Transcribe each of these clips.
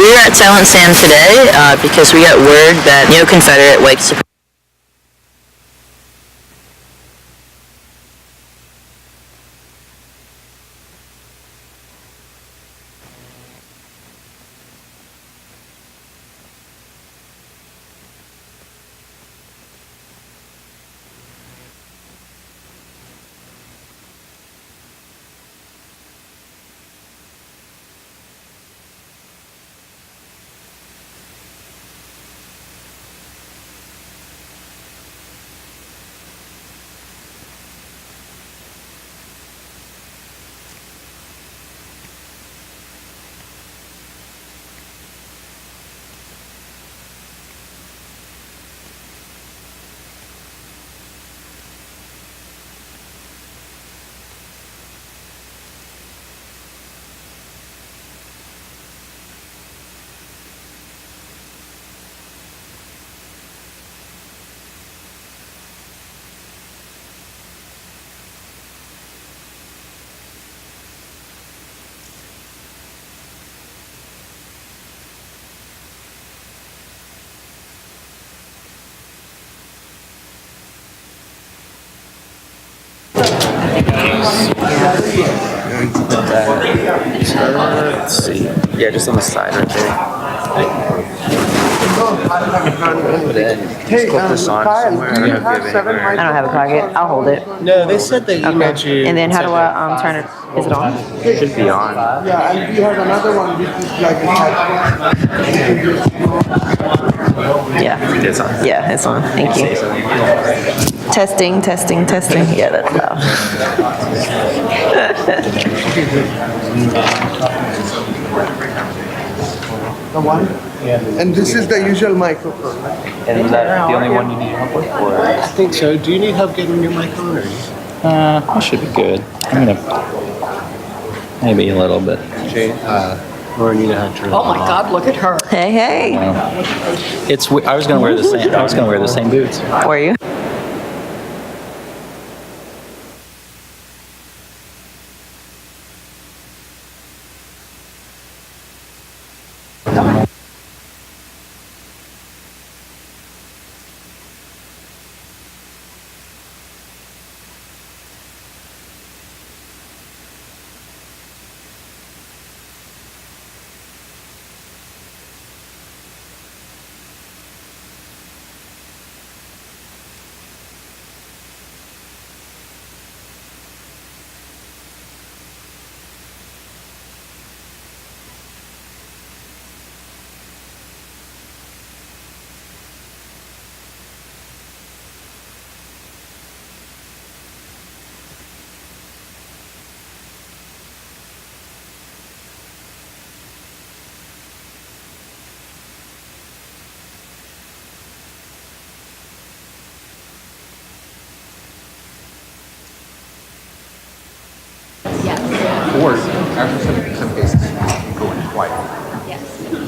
we're at Silent Sam today because we got word that neo-Confederate white supremacy Let's see. Yeah, just on the side right there. Just clip this on somewhere. I don't have a pocket. I'll hold it. No, they said they emailed you. And then how do I turn it? Is it on? It should be on. Yeah, and we have another one which is like Yeah. It's on. Yeah, it's on. Thank you. Testing. Yeah, that's loud. the one. And this is the usual microphone. And is that the only one you need help with? Or? I think so. Do you need help getting your mic on? Or? I should be good. I'm gonna maybe a little bit. Or you know how to turn it Oh my off. God! Look at her. Hey. It's. I was gonna wear the same. I was gonna wear the same boots. Were you? Or after some cases, going quiet. Yes.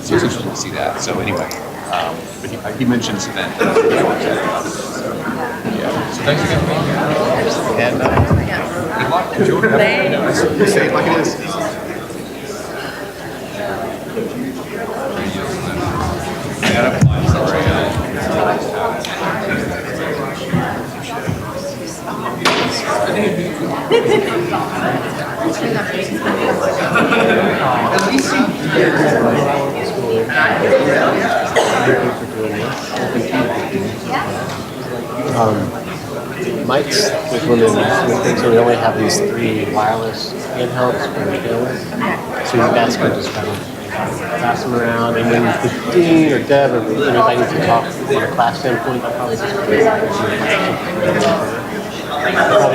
So it's interesting to see that. So anyway, but he mentioned that. So thanks again. And good luck. Enjoy it. Say it like it is. Mics was one of the things where we only have these 3 wireless handhelds for the hills. So you guys can just kind of pass them around, and when the dean or Deb or anybody needs to talk from a class standpoint, they'll probably just probably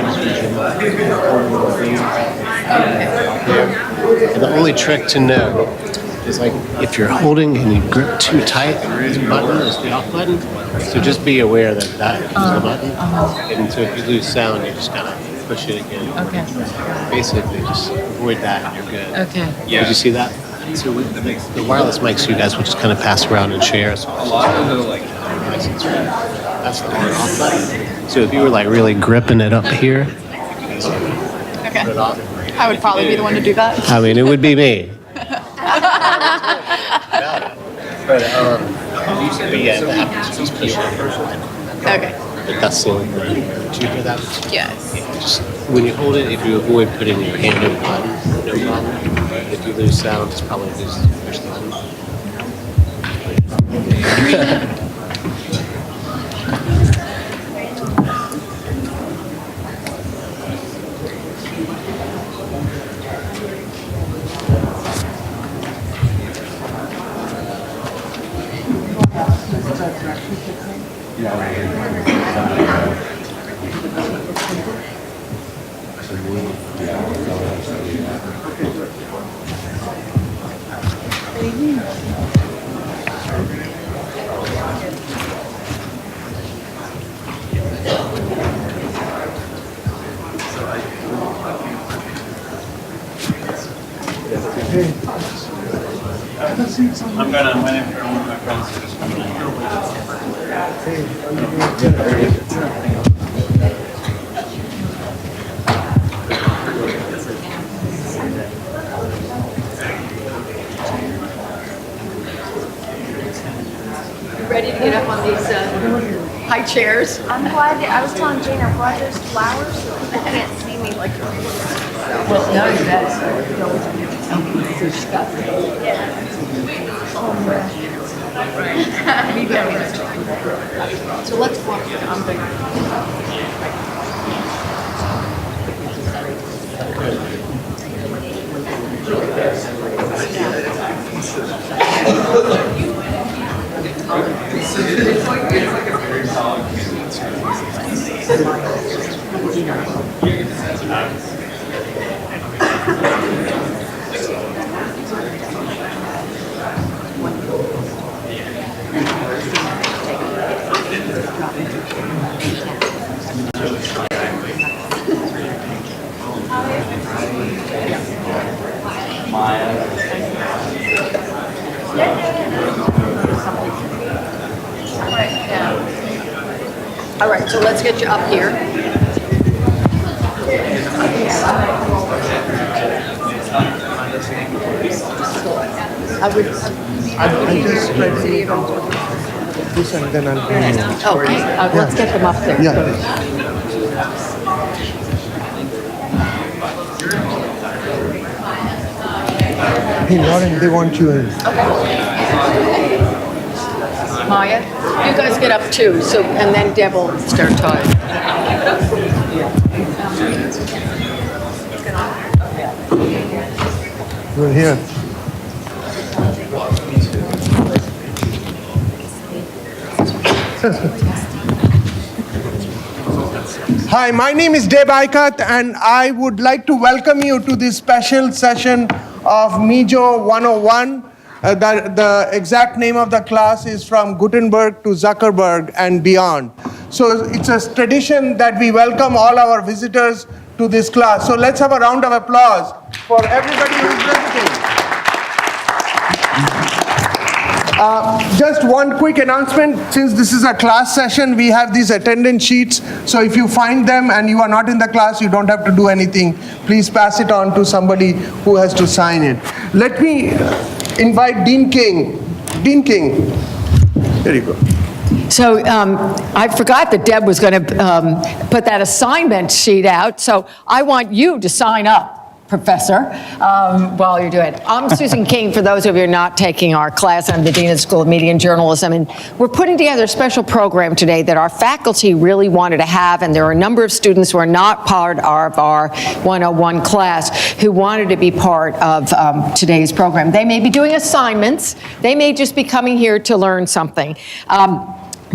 just use your And the only trick to know is like if you're holding and you grip too tight, this button is the off button. So just be aware that that is the button. And so if you lose sound, you just kind of push it again. Okay. Basically, just avoid that and you're good. Okay. Yeah. Did you see that? So with the wireless mics, you guys will just kind of pass around and share. So A lot of the like. that's the on off button. So if you were like really gripping it up here, Okay. I would probably be the one to do that. I mean, it would be me. about it. But yeah, the applicants just push it. Okay. But that's the only thing. Did you hear that? Yes. Just when you hold it, if you avoid putting your hand over the button, no problem. If you lose sound, it's probably just push the button. I'm gonna wait for one of my friends to just come in. Ready to get up on these high chairs? I'm glad I was telling Jane I'm glad there's flowers so people can't see me like Well, no, that's disgusting. So let's walk. I'm big. All right, so let's get you up here. I just try to this and then I'll bring you. Okay, let's get them up there. Yeah. Hey, Lauren, they want you in. Maya, you guys get up too, so, and then Deb will start talking. You're here. Hi, my name is Deb Ikat, and I would like to welcome you to this special session of MEJO 101. The exact name of the class is From Gutenberg to Zuckerberg and Beyond. So it's a tradition that we welcome all our visitors to this class. So let's have a round of applause for everybody who's visiting. Just one quick announcement. Since this is a class session, we have these attendance sheets. So if you find them and you are not in the class, you don't have to do anything. Please pass it on to somebody who has to sign it. Let me invite Dean King. Dean King, there you go. So I forgot that Deb was going to put that assignment sheet out, so I want you to sign up, Professor, while you're doing it. I'm Susan King, for those of you who are not taking our class. I'm the Dean of the School of Media and Journalism, and we're putting together a special program today that our faculty really wanted to have, and there are a number of students who are not part of our 101 class who wanted to be part of today's program. They may be doing assignments. They may just be coming here to learn something.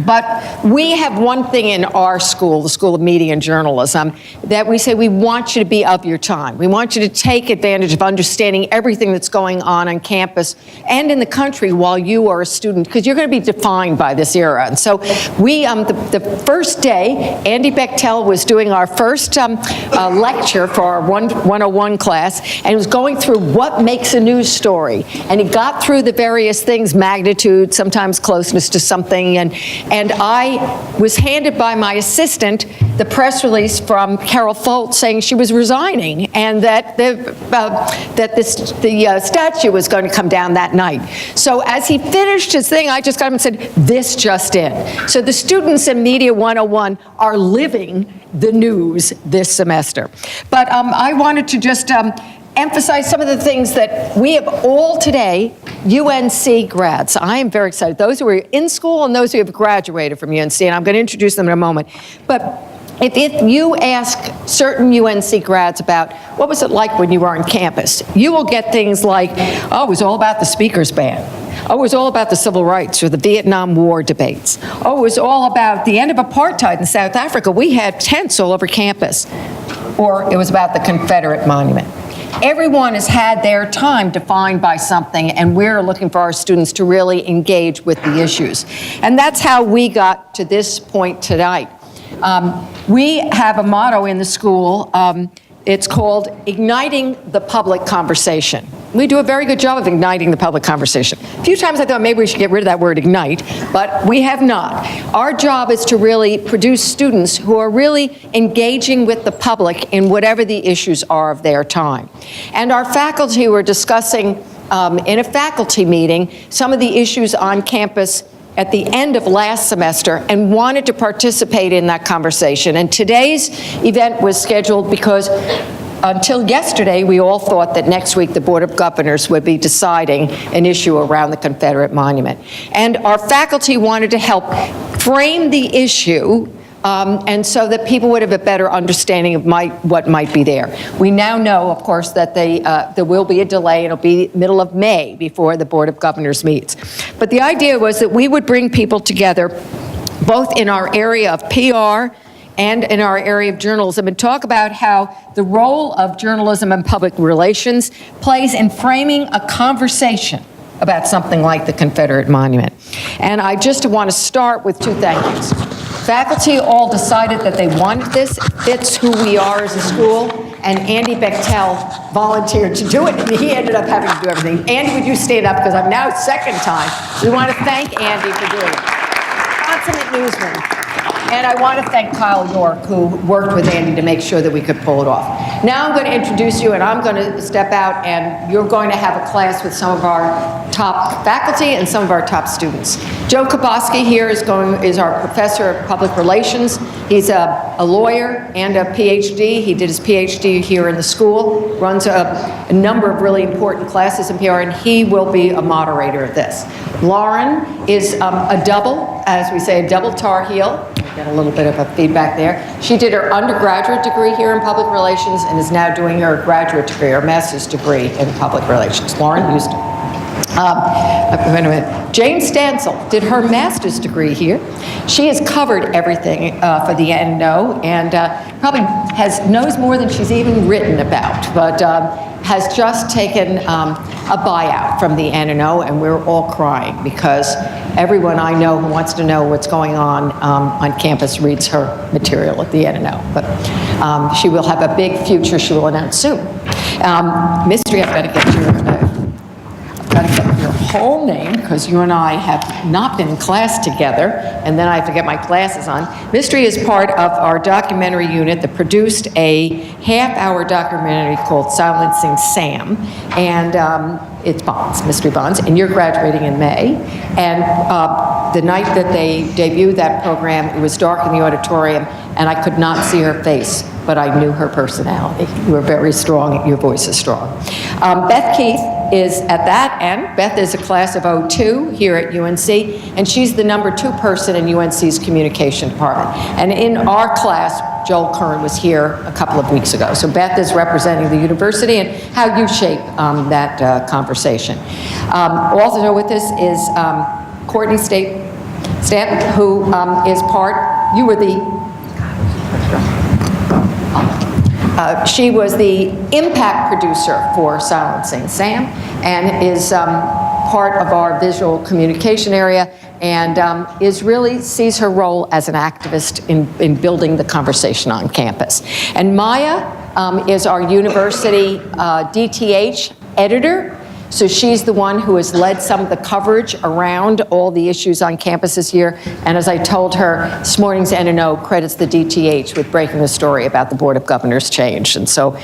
But we have one thing in our school, the School of Media and Journalism, that we say we want you to be of your time. We want you to take advantage of understanding everything that's going on campus and in the country while you are a student, because you're going to be defined by this era. And so we, the first day, Andy Bechtel was doing our first lecture for our 101 class, and he was going through what makes a news story. And he got through the various things, magnitude, sometimes closeness to something, And I was handed by my assistant the press release from Carol Folt saying she was resigning and that the statue was going to come down that night. So as he finished his thing, I just got him and said, this just in. So the students in Media 101 are living the news this semester. But I wanted to just emphasize some of the things that we have all today, UNC grads. I am very excited. Those who are in school and those who have graduated from UNC, and I'm going to introduce them in a moment. But if you ask certain UNC grads about what was it like when you were on campus, you will get things like, oh, it was all about the speaker's ban. Oh, it was all about the civil rights or the Vietnam War debates. Oh, it was all about the end of apartheid in South Africa. We had tents all over campus. Or it was about the Confederate monument. Everyone has had their time defined by something, and we're looking for our students to really engage with the issues. And that's how we got to this point tonight. We have a motto in the school. It's called Igniting the Public Conversation. We do a very good job of igniting the public conversation. A few times I thought maybe we should get rid of that word ignite, but we have not. Our job is to really produce students who are really engaging with the public in whatever the issues are of their time. And our faculty were discussing in a faculty meeting some of the issues on campus at the end of last semester and wanted to participate in that conversation. And today's event was scheduled because until yesterday, we all thought that next week the Board of Governors would be deciding an issue around the Confederate monument. And our faculty wanted to help frame the issue and so that people would have a better understanding of what might be there. We now know, of course, that there will be a delay. It'll be middle of May before the Board of Governors meets. But the idea was that we would bring people together, both in our area of PR and in our area of journalism, and talk about how the role of journalism and public relations plays in framing a conversation about something like the Confederate monument. And I just want to start with two thank yous. Faculty all decided that they wanted this. It fits who we are as a school. And Andy Bechtel volunteered to do it, and he ended up having to do everything. Andy, would you stand up? Because I'm now second time. We want to thank Andy for doing it. Consummate newsman. And I want to thank Kyle York, who worked with Andy to make sure that we could pull it off. Now I'm going to introduce you, and I'm going to step out, and you're going to have a class with some of our top faculty and some of our top students. Joe Kaboski here is our professor of public relations. He's a lawyer and a PhD. He did his PhD here in the school, runs a number of really important classes in PR, and he will be a moderator of this. Lauren is a double, as we say, a double Tar Heel. Get a little bit of a feedback there. She did her undergraduate degree here in public relations and is now doing her graduate degree, her master's degree in public relations. Lauren Houston. Wait a minute. Jane Stansel did her master's degree here. She has covered everything for the NO and probably knows more than she's even written about, but has just taken a buyout from the NO, and we're all crying because everyone I know who wants to know what's going on campus reads her material at the NO. But she will have a big future she will announce soon. Mystery, I've got to get your whole name, because you and I have not been in class together, and then I have to get my glasses on. Mystery is part of our documentary unit that produced a half-hour documentary called Silencing Sam, and it's Bonds, Mystery Bonds, and you're graduating in May. And the night that they debuted that program, it was dark in the auditorium, and I could not see her face, but I knew her personality. You were very strong, your voice is strong. Beth Keith is at that end. Beth is a class of 02 here at UNC, and she's the #2 person in UNC's communication department. And in our class, Joel Kern was here a couple of weeks ago. So Beth is representing the university and how you shape that conversation. Also with us is Courtney Stanton, who is you were the, she was the impact producer for Silencing Sam and is part of our visual communication area and sees her role as an activist in building the conversation on campus. And Maya is our university DTH editor. So she's the one who has led some of the coverage around all the issues on campus this year. And as I told her, this morning's N&O credits the DTH with breaking the story about the Board of Governors change. And so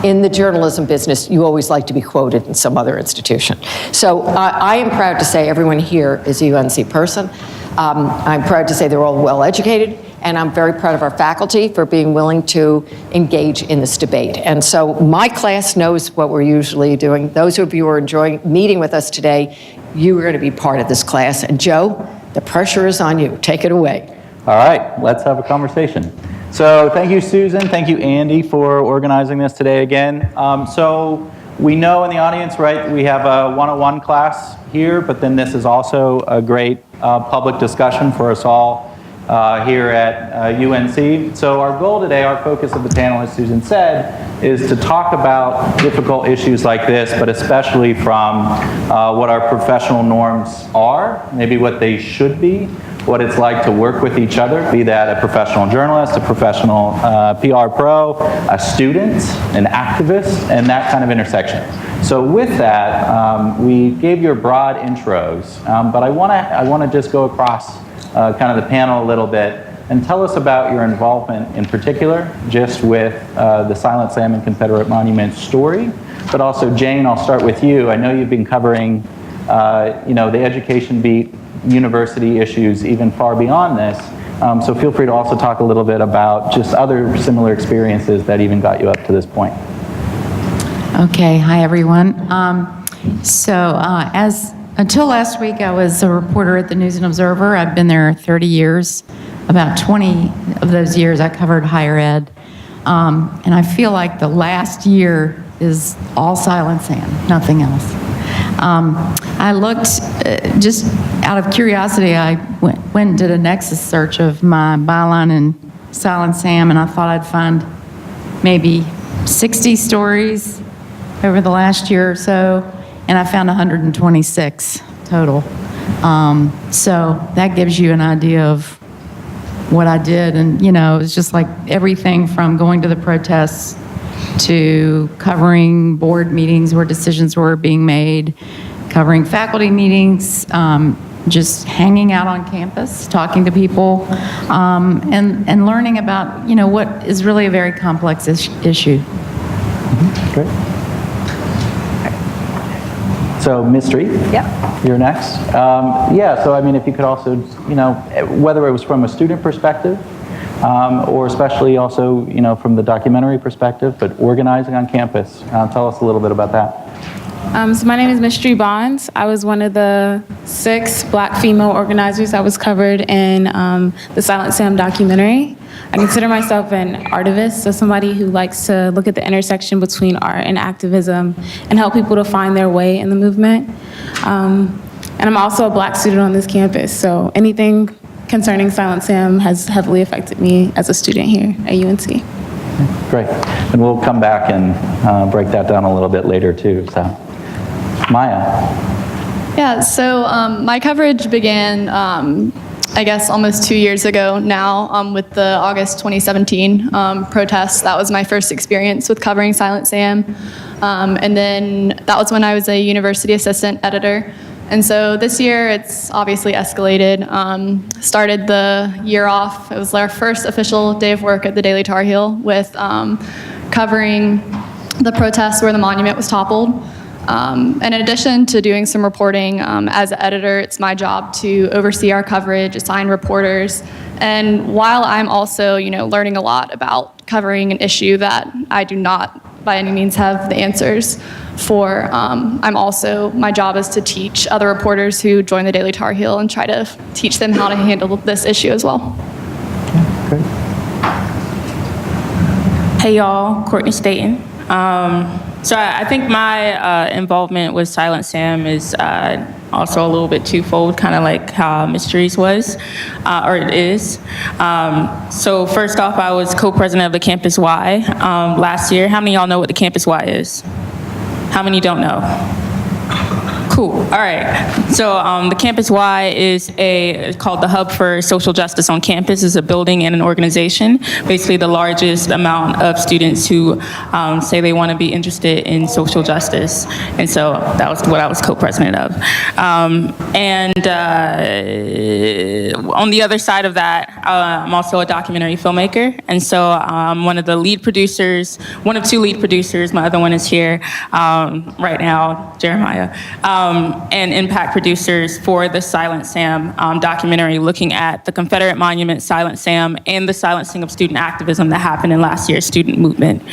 in the journalism business, you always like to be quoted in some other institution. So I am proud to say everyone here is a UNC person. I'm proud to say they're all well educated. And I'm very proud of our faculty for being willing to engage in this debate. And so my class knows what we're usually doing. Those of you who are enjoying meeting with us today, you are going to be part of this class. And Joe, the pressure is on you. Take it away. All right, let's have a conversation. So thank you, Susan. Thank you, Andy, for organizing this today again. So we know in the audience, right, we have a 101 class here, but then this is also a great public discussion for us all here at UNC. So our goal today, our focus of the panel, as Susan said, is to talk about difficult issues like this, but especially from what our professional norms are, maybe what they should be, what it's like to work with each other, be that a professional journalist, a professional PR pro, a student, an activist, and that kind of intersection. So with that, we gave you broad intros, but I want to just go across kind of the panel a little bit and tell us about your involvement in particular just with the Silent Sam and Confederate Monument story, but also Jane, I'll start with you. I know you've been covering the education beat, university issues even far beyond this, so feel free to also talk a little bit about just other similar experiences that even got you up to this point. Okay, hi everyone. Until last week, I was a reporter at the News and Observer. I've been there 30 years. About 20 of those years, I covered higher ed. And I feel like the last year is all Silent Sam, nothing else. I looked, just out of curiosity, I went and did a Nexus search of my byline in Silent Sam, and I thought I'd find maybe 60 stories over the last year or so. And I found 126 total. So that gives you an idea of what I did. And, it was just like everything from going to the protests to covering board meetings where decisions were being made, covering faculty meetings, just hanging out on campus, talking to people, and learning about, what is really a very complex issue. Great. So, Mystery, you're next. So I mean, if you could also, whether it was from a student perspective, or especially also, from the documentary perspective, but organizing on campus, tell us a little bit about that. So my name is Mystery Bonds. I was one of the 6 Black female organizers that was covered in the Silent Sam documentary. I consider myself an artivist, so somebody who likes to look at the intersection between art and activism and help people to find their way in the movement. And I'm also a Black student on this campus, so anything concerning Silent Sam has heavily affected me as a student here at UNC. Great. And we'll come back and break that down a little bit later too. So, Maya. Yeah, so my coverage began I guess almost 2 years ago now with the August 2017 protests. That was my first experience with covering Silent Sam. And then that was when I was a university assistant editor. And so this year it's obviously escalated. Started the year off, it was our first official day of work at the Daily Tar Heel with covering the protests where the monument was toppled. And in addition to doing some reporting, as an editor, it's my job to oversee our coverage, assign reporters. And while I'm also, learning a lot about covering an issue that I do not by any means have the answers for, I'm also, my job is to teach other reporters who join the Daily Tar Heel and try to teach them how to handle this issue as well. Great. Hey y'all, Courtney Staten. So I think my involvement with Silent Sam is also a little bit twofold, kind of like how Mysteries was, or it is. So first off, I was co-president of the Campus Y last year. How many of y'all know what the Campus Y is? How many don't know? Cool. All right. So the Campus Y is called the Hub for Social Justice on Campus. Is a building and an organization, basically the largest amount of students who say they want to be interested in social justice. And so that was what I was co-president of. And on the other side of that, I'm also a documentary filmmaker. And so I'm one of the lead producers, one of two lead producers. My other one is here right now, Jeremiah. And impact producers for the Silent Sam documentary, looking at the Confederate monument, Silent Sam, and the silencing of student activism that happened in last year's student movement.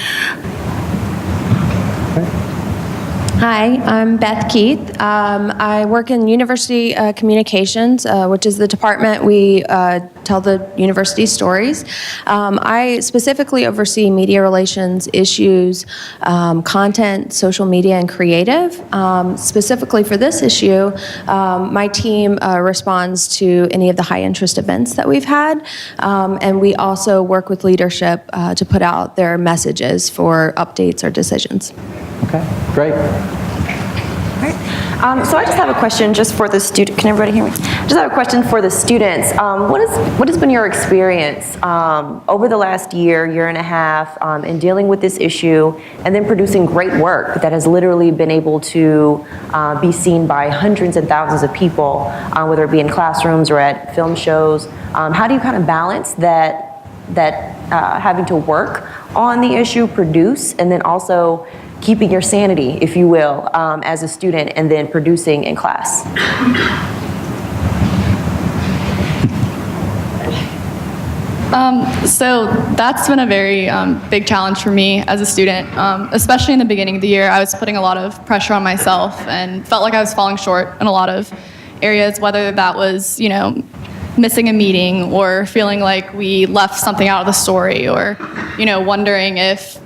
Hi, I'm Beth Keith. I work in university communications, which is the department we tell the university stories. I specifically oversee media relations issues, content, social media, and creative. Specifically for this issue, my team responds to any of the high interest events that we've had, and we also work with leadership to put out their messages for updates or decisions. Okay, great. So I just have a question just for the student. Can everybody hear me? Just have a question for the students. What has been your experience over the last year and a half in dealing with this issue and then producing great work that has literally been able to be seen by hundreds and thousands of people, whether it be in classrooms or at film shows? How do you kind of balance that having to work on the issue, produce, and then also keeping your sanity, if you will, as a student, and then producing in class? So that's been a very big challenge for me as a student, especially in the beginning of the year. I was putting a lot of pressure on myself and felt like I was falling short in a lot of areas, whether that was, missing a meeting or feeling like we left something out of the story or, wondering if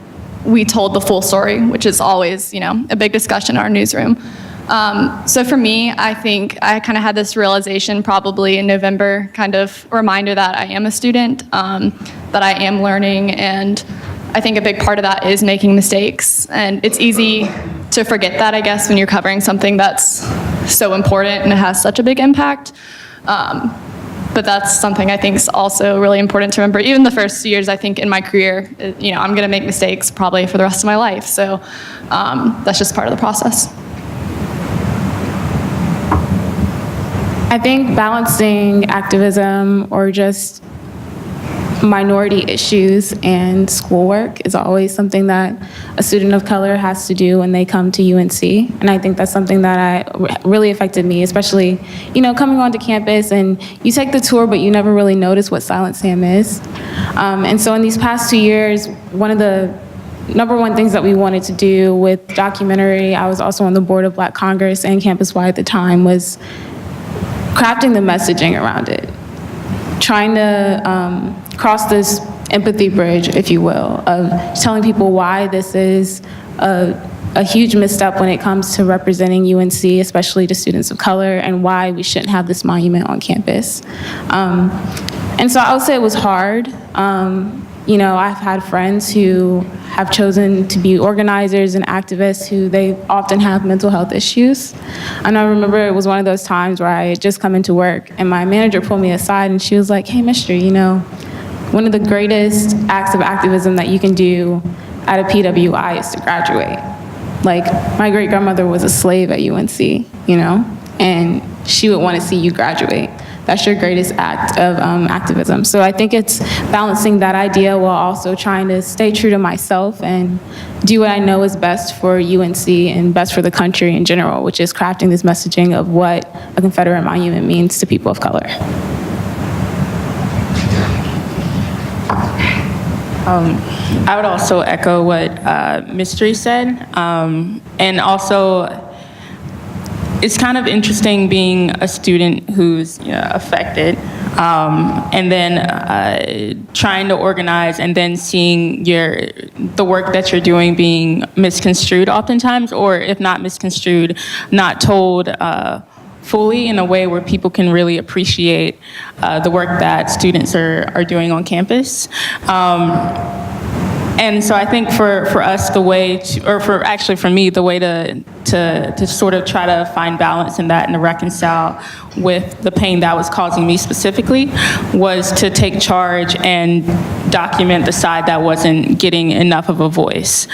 we told the full story, which is always, a big discussion in our newsroom. So for me, I think I kind of had this realization probably in November, kind of reminder that I am a student, that I am learning, and I think a big part of that is making mistakes. And it's easy to forget that, I guess, when you're covering something that's so important and it has such a big impact. But that's something I think is also really important to remember. Even the first years, I think, in my career, I'm going to make mistakes probably for the rest of my life. So that's just part of the process. I think balancing activism or just minority issues and schoolwork is always something that a student of color has to do when they come to UNC. And I think that's something that really affected me, especially, coming onto campus and you take the tour, but you never really notice what Silent Sam is. And so in these past 2 years, one of the number one things that we wanted to do with documentary, I was also on the board of Black Congress and Campus Y at the time, was crafting the messaging around it. Trying to cross this empathy bridge, if you will, of telling people why this is a huge misstep when it comes to representing UNC, especially to students of color, and why we shouldn't have this monument on campus. And so I would say it was hard. I've had friends who have chosen to be organizers and activists who they often have mental health issues. And I remember it was one of those times where I had just come into work and my manager pulled me aside and she was like, "Hey, mister, one of the greatest acts of activism that you can do at a PWI is to graduate. Like, my great-grandmother was a slave at UNC, and she would want to see you graduate. That's your greatest act of activism." So I think it's balancing that idea while also trying to stay true to myself and do what I know is best for UNC and best for the country in general, which is crafting this messaging of what a Confederate monument means to people of color. I would also echo what Mystery said, and also it's kind of interesting being a student who's affected, and then trying to organize and then seeing the work that you're doing being misconstrued oftentimes, or if not misconstrued, not told fully in a way where people can really appreciate the work that students are doing on campus. And so I think for us, the way to, or for me, the way to sort of try to find balance in that and to reconcile with the pain that was causing me specifically was to take charge and document the side that wasn't getting enough of a voice.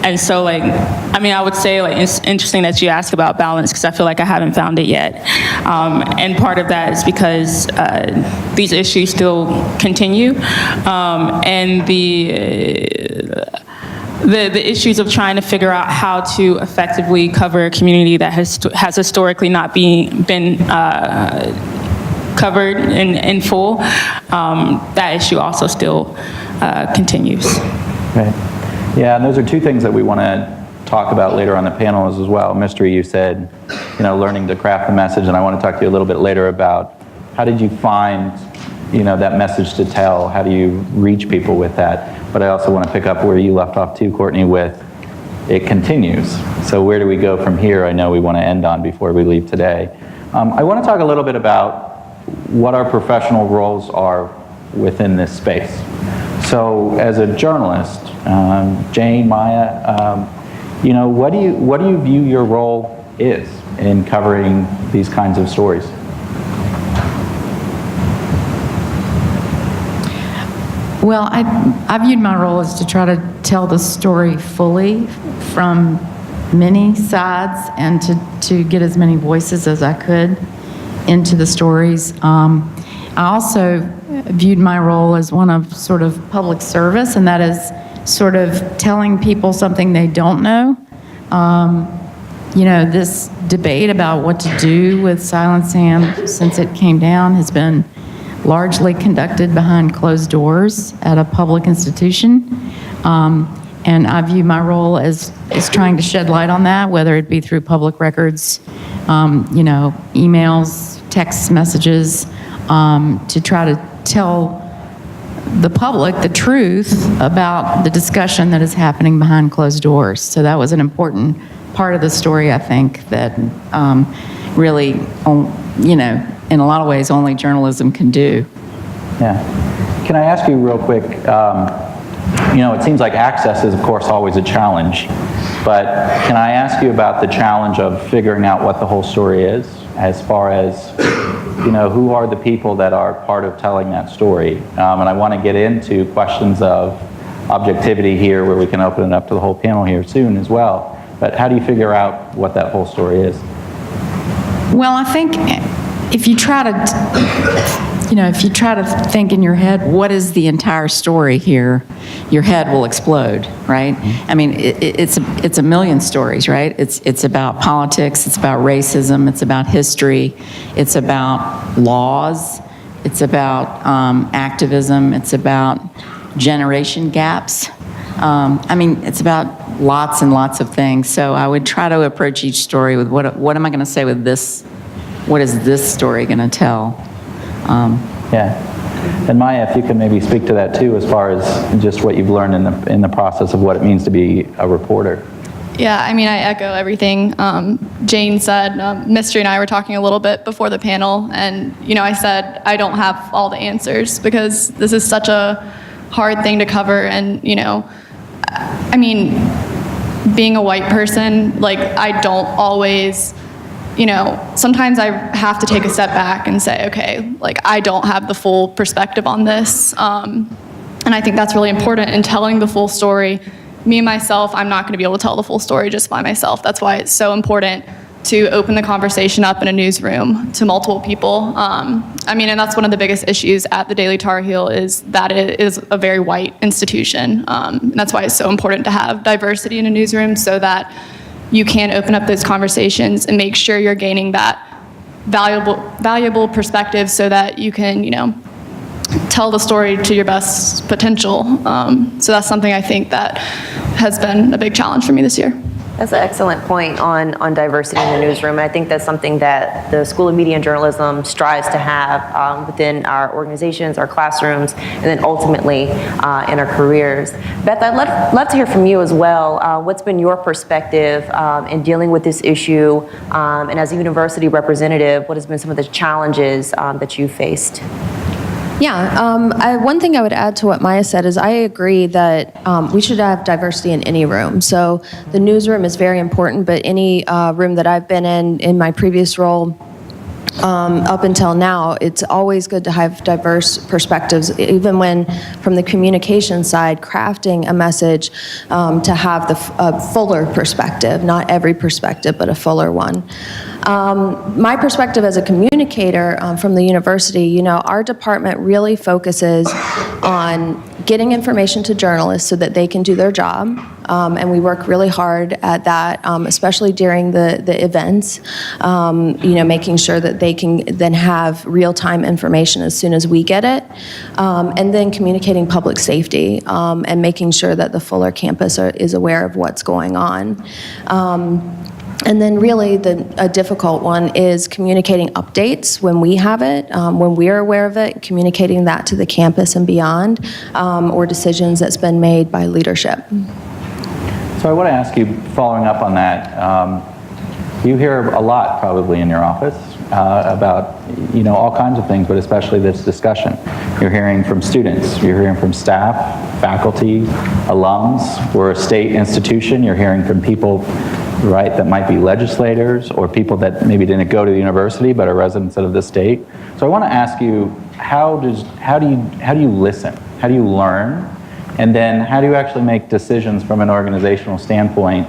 And so, like, I mean, I would say, like, it's interesting that you ask about balance because I feel like I haven't found it yet. And part of that is because these issues still continue. And the issues of trying to figure out how to effectively cover a community that has historically not been covered in full, that issue also still continues. Right. Yeah, and those are two things that we want to talk about later on the panel as well. Mystery, you said, learning to craft the message, and I want to talk to you a little bit later about how did you find, that message to tell? How do you reach people with that? But I also want to pick up where you left off too, Courtney, with it continues. So where do we go from here? I know we want to end on before we leave today. I want to talk a little bit about what our professional roles are within this space. So as a journalist, Jane, Maya, what do you view your role is in covering these kinds of stories? Well, I viewed my role as to try to tell the story fully from many sides and to get as many voices as I could into the stories. I also viewed my role as one of sort of public service, and that is sort of telling people something they don't know. This debate about what to do with Silent Sam since it came down has been largely conducted behind closed doors at a public institution. And I view my role as trying to shed light on that, whether it be through public records, emails, text messages, to try to tell the public the truth about the discussion that is happening behind closed doors. So that was an important part of the story, I think, that really, in a lot of ways, only journalism can do. Yeah. Can I ask you real quick, it seems like access is, of course, always a challenge, but can I ask you about the challenge of figuring out what the whole story is, as far as, who are the people that are part of telling that story? And I want to get into questions of objectivity here, where we can open it up to the whole panel here soon as well. But how do you figure out what that whole story is? Well, I think if you try to think in your head, what is the entire story here, your head will explode, right? I mean, it's a million stories, right? It's about politics, it's about racism, it's about history, it's about laws, it's about activism, it's about generation gaps. It's about lots and lots of things. So I would try to approach each story with what am I going to say with this? What is this story going to tell? Yeah. And Maya, if you can maybe speak to that too, as far as just what you've learned in the process of what it means to be a reporter. Yeah, I echo everything Jane said. Mystery and I were talking a little bit before the panel, and I said I don't have all the answers because this is such a hard thing to cover, and being a white person, like, I don't always, sometimes I have to take a step back and say, okay, like, I don't have the full perspective on this. And I think that's really important in telling the full story. Me and myself, I'm not going to be able to tell the full story just by myself. That's why it's so important to open the conversation up in a newsroom to multiple people. And that's one of the biggest issues at the Daily Tar Heel is that it is a very white institution. And that's why it's so important to have diversity in a newsroom so that you can open up those conversations and make sure you're gaining that valuable perspective so that you can, tell the story to your best potential. So that's something I think that has been a big challenge for me this year. That's an excellent point on diversity in the newsroom. I think that's something that the School of Media and Journalism strives to have within our organizations, our classrooms, and then ultimately in our careers. Beth, I'd love to hear from you as well. What's been your perspective in dealing with this issue? And as a university representative, what has been some of the challenges that you faced? One thing I would add to what Maya said is I agree that we should have diversity in any room. So the newsroom is very important, but any room that I've been in my previous role, up until now, it's always good to have diverse perspectives, even when, from the communication side, crafting a message to have a fuller perspective, not every perspective, but a fuller one. My perspective as a communicator from the university, our department really focuses on getting information to journalists so that they can do their job. And we work really hard at that, especially during the events, making sure that they can then have real-time information as soon as we get it, and then communicating public safety and making sure that the Fuller campus is aware of what's going on. And then really a difficult one is communicating updates when we have it, when we're aware of it, communicating that to the campus and beyond, or decisions that's been made by leadership. So I want to ask you, following up on that, you hear a lot probably in your office about all kinds of things, but especially this discussion. You're hearing from students, you're hearing from staff, faculty, alums. We're a state institution. You're hearing from people, right, that might be legislators or people that maybe didn't go to the university but are residents of the state. So I want to ask you, how do you listen? How do you learn? And then how do you actually make decisions from an organizational standpoint,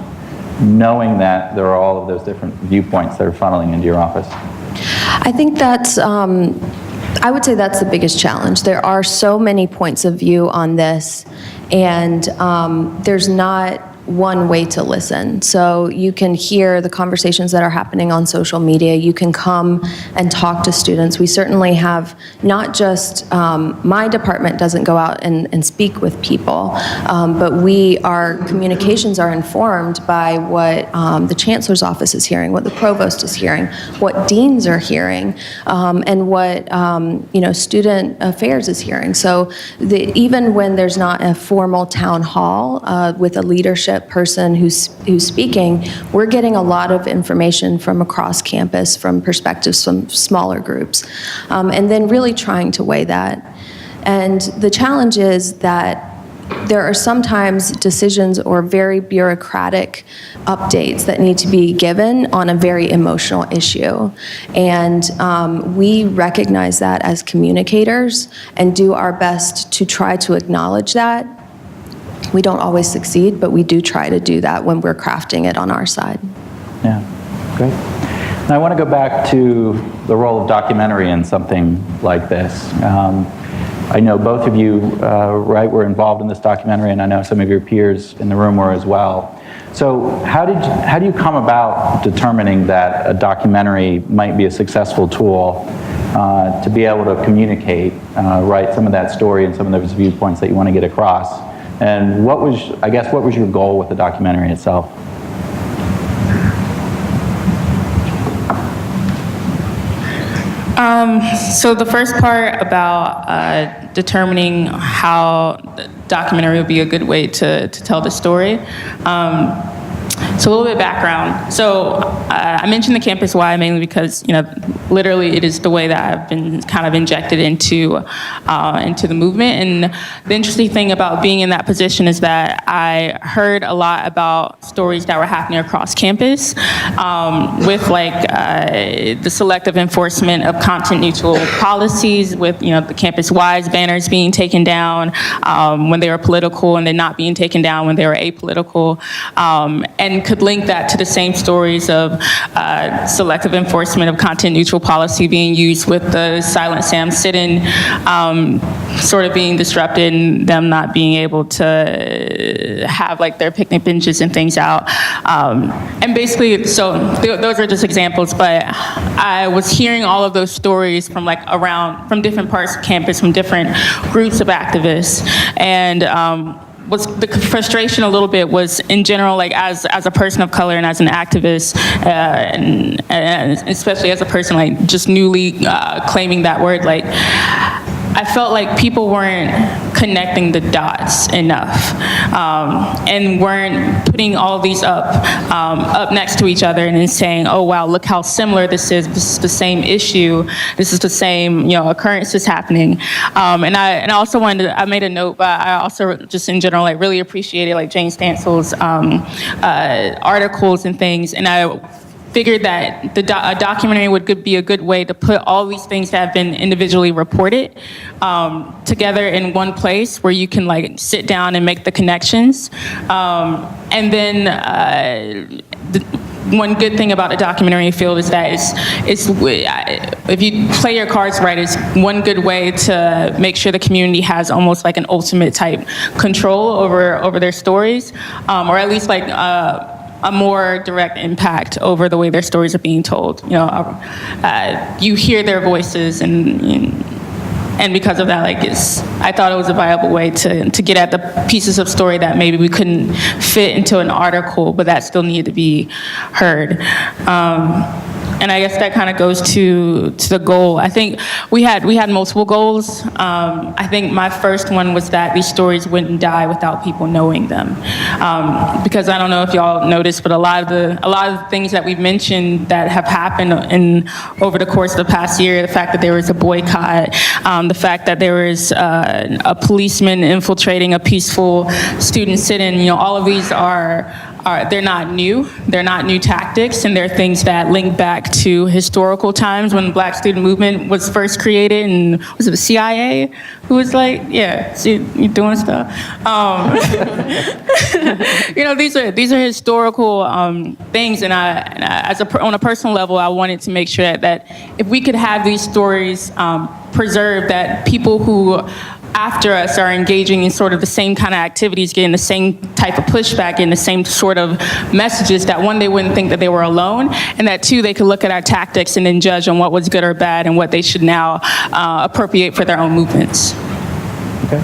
knowing that there are all of those different viewpoints that are funneling into your office? I think that's, I would say that's the biggest challenge. There are so many points of view on this, and there's not one way to listen. So you can hear the conversations that are happening on social media. You can come and talk to students. We certainly have not just, my department doesn't go out and speak with people, but our communications are informed by what the chancellor's office is hearing, what the provost is hearing, what deans are hearing, and what student affairs is hearing. So even when there's not a formal town hall with a leadership person who's speaking, we're getting a lot of information from across campus, from perspectives from smaller groups, and then really trying to weigh that. And the challenge is that there are sometimes decisions or very bureaucratic updates that need to be given on a very emotional issue. And we recognize that as communicators and do our best to try to acknowledge that. We don't always succeed, but we do try to do that when we're crafting it on our side. Yeah, great. Now I want to go back to the role of documentary in something like this. I know both of you, were involved in this documentary, and I know some of your peers in the room were as well. So how do you come about determining that a documentary might be a successful tool to be able to communicate, some of that story and some of those viewpoints that you want to get across? And what was your goal with the documentary itself? So the first part about determining how the documentary would be a good way to tell the story. So a little bit of background. So I mentioned the campus why mainly because, literally it is the way that I've been kind of injected into the movement. And the interesting thing about being in that position is that I heard a lot about stories that were happening across campus with the selective enforcement of content neutral policies, with the campus wise banners being taken down when they were political and then not being taken down when they were apolitical, and could link that to the same stories of selective enforcement of content neutral policy being used with the Silent Sam sit-in sort of being disrupted and them not being able to have their picnic benches and things out. And basically, so those are just examples, but I was hearing all of those stories from from different parts of campus, from different groups of activists. And the frustration a little bit was in general, as a person of color and as an activist, and especially as a person just newly claiming that word, I felt like people weren't connecting the dots enough, and weren't putting all these up next to each other and then saying, oh wow, look how similar this is the same issue, this is the same occurrences happening. And I also I made a note, but I also just in general like really appreciated like Jane Stansel's articles and things, and I figured that a documentary would be a good way to put all these things that have been individually reported together in one place where you can like sit down and make the connections. And then one good thing about the documentary field is that if you play your cards right, it's one good way to make sure the community has almost like an ultimate type control over their stories, or at least like a more direct impact over the way their stories are being told. You hear their voices, and because of that, I thought it was a viable way to get at the pieces of story that maybe we couldn't fit into an article, but that still needed to be heard. And I guess that kind of goes to the goal. I think we had multiple goals. I think my first one was that these stories wouldn't die without people knowing them, because I don't know if y'all noticed, but a lot of the things that we've mentioned that have happened over the course of the past year, the fact that there was a boycott, the fact that there was a policeman infiltrating a peaceful student sit-in, all of these they're not new. They're not new tactics, and they're things that link back to historical times when the Black student movement was first created, and was it the CIA who was like, yeah, see, you doing stuff? These are historical things, and on a personal level, I wanted to make sure that if we could have these stories preserved, that people who after us are engaging in sort of the same kind of activities, getting the same type of pushback, getting the same sort of messages, that one, they wouldn't think that they were alone, and that two, they could look at our tactics and then judge on what was good or bad and what they should now appropriate for their own movements. Okay.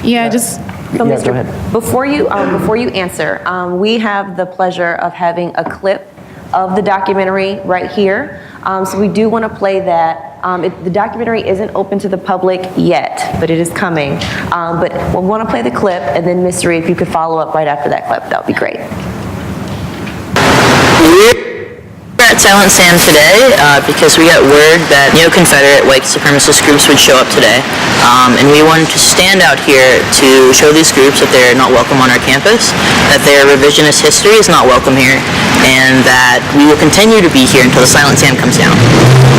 Yeah, just so yeah, Mr. go ahead. Before you answer, we have the pleasure of having a clip of the documentary right here. So we do want to play that. The documentary isn't open to the public yet, but it is coming. But we want to play the clip, and then Ms. Reed, if you could follow up right after that clip, that would be great. We're at Silent Sam today because we got word that Confederate white supremacist groups would show up today. And we wanted to stand out here to show these groups that they're not welcome on our campus, that their revisionist history is not welcome here, and that we will continue to be here until the Silent Sam comes down.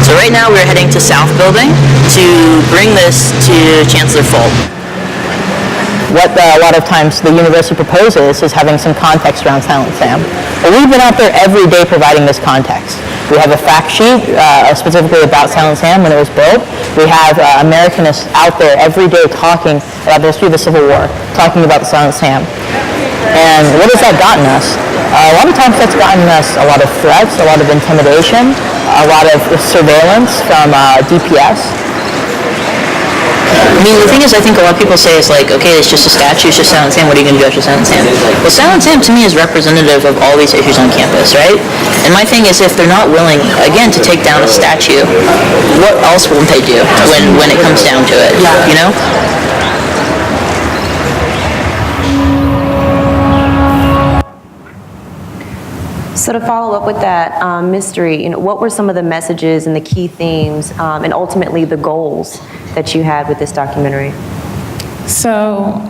So right now we're heading to South Building to bring this to Chancellor Fulp. What a lot of times the university proposes is having some context around Silent Sam. But we've been out there every day providing this context. We have a fact sheet specifically about Silent Sam when it was built. We have Americanists out there every day talking about the history of the Civil War, talking about the Silent Sam. And what has that gotten us? A lot of times that's gotten us a lot of threats, a lot of intimidation, a lot of surveillance from DPS. I mean, the thing is, I think a lot of people say it's like, okay, it's just a statue, it's just Silent Sam, what are you going to do after Silent Sam? Well, Silent Sam to me is representative of all these issues on campus, right? And my thing is, if they're not willing, again, to take down a statue, what else won't they do when it comes down to it, you know? So to follow up with that, Mystery, what were some of the messages and the key themes, and ultimately the goals that you had with this documentary? So,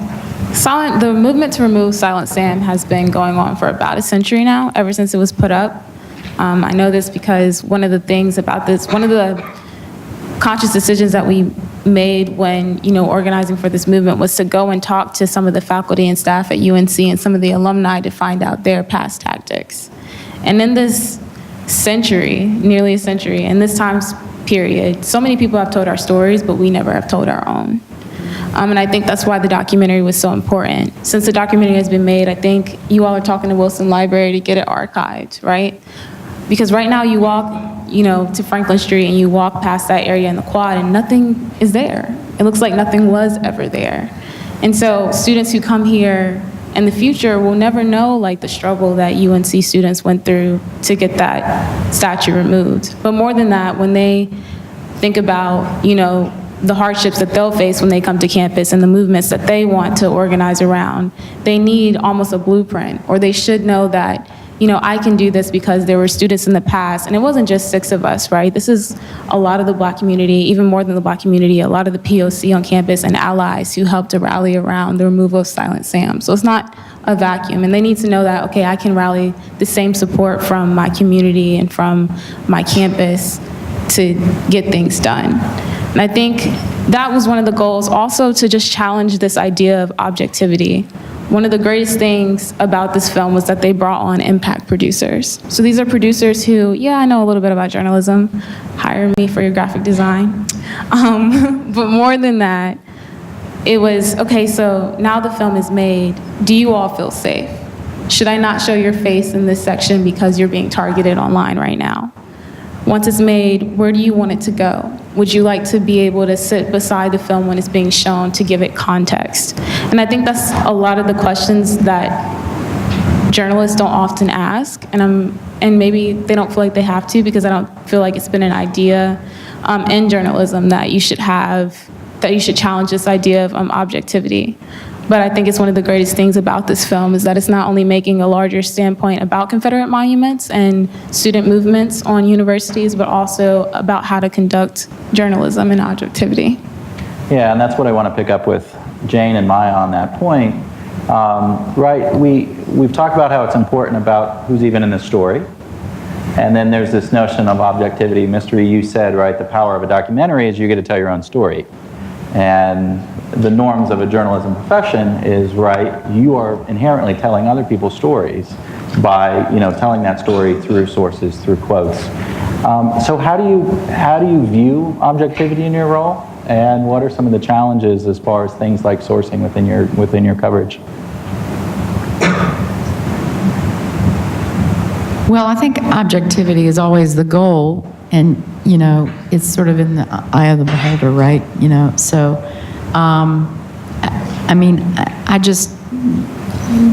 the movement to remove Silent Sam has been going on for about a century now, ever since it was put up. I know this because one of the things about this, one of the conscious decisions that we made when, organizing for this movement was to go and talk to some of the faculty and staff at UNC and some of the alumni to find out their past tactics. And in this century, nearly a century, in this time period, so many people have told our stories, but we never have told our own. And I think that's why the documentary was so important. Since the documentary has been made, I think you all are talking to Wilson Library to get it archived, right? Because right now you walk, to Franklin Street and you walk past that area in the quad and nothing is there. It looks like nothing was ever there. And so students who come here in the future will never know the struggle that UNC students went through to get that statue removed. But more than that, when they think about, the hardships that they'll face when they come to campus and the movements that they want to organize around. They need almost a blueprint, or they should know that, I can do this because there were students in the past, and it wasn't just 6 of us, right? This is a lot of the Black community, even more than the Black community, a lot of the POC on campus and allies who helped to rally around the removal of Silent Sam. So it's not a vacuum, and they need to know that, okay, I can rally the same support from my community and from my campus to get things done. And I think that was one of the goals, also to just challenge this idea of objectivity. One of the greatest things about this film was that they brought on impact producers. So these are producers who, I know a little bit about journalism, hire me for your graphic design. But more than that, it was, okay, so now the film is made, do you all feel safe? Should I not show your face in this section because you're being targeted online right now? Once it's made, where do you want it to go? Would you like to be able to sit beside the film when it's being shown to give it context? And I think that's a lot of the questions that journalists don't often ask, and maybe they don't feel like they have to, because I don't feel like it's been an idea in journalism that you should challenge this idea of objectivity. But I think it's one of the greatest things about this film is that it's not only making a larger standpoint about Confederate monuments and student movements on universities, but also about how to conduct journalism and objectivity. Yeah, and that's what I want to pick up with Jane and Maya on that point. Right, we've talked about how it's important about who's even in the story. And then there's this notion of objectivity. Mystery, you said, right, the power of a documentary is you get to tell your own story. And the norms of a journalism profession is, right, you are inherently telling other people's stories by, telling that story through sources, through quotes. So how do you view objectivity in your role? And what are some of the challenges as far as things like sourcing within your coverage? Well, I think objectivity is always the goal, and it's sort of in the eye of the beholder, right? So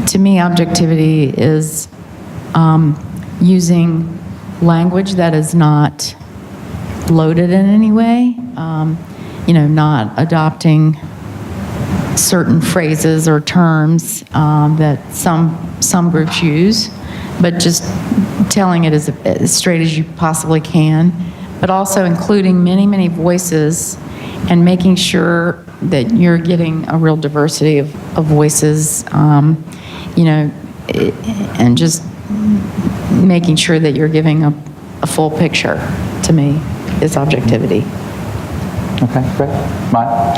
to me, objectivity is using language that is not loaded in any way, not adopting certain phrases or terms that some groups use, but just telling it as straight as you possibly can, but also including many, many voices and making sure that you're getting a real diversity of voices, and just making sure that you're giving a full picture, to me, is objectivity. Okay, great. Maya?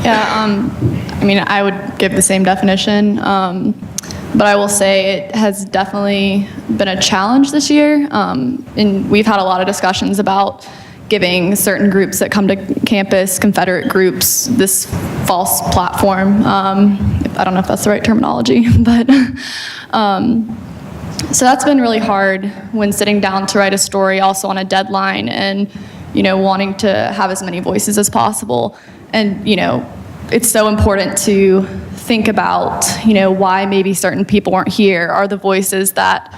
Yeah, I would give the same definition. But I will say it has definitely been a challenge this year. And we've had a lot of discussions about giving certain groups that come to campus, Confederate groups, this false platform. I don't know if that's the right terminology, but so that's been really hard when sitting down to write a story, also on a deadline, and wanting to have as many voices as possible. And it's so important to think about, why maybe certain people weren't here. Are the voices that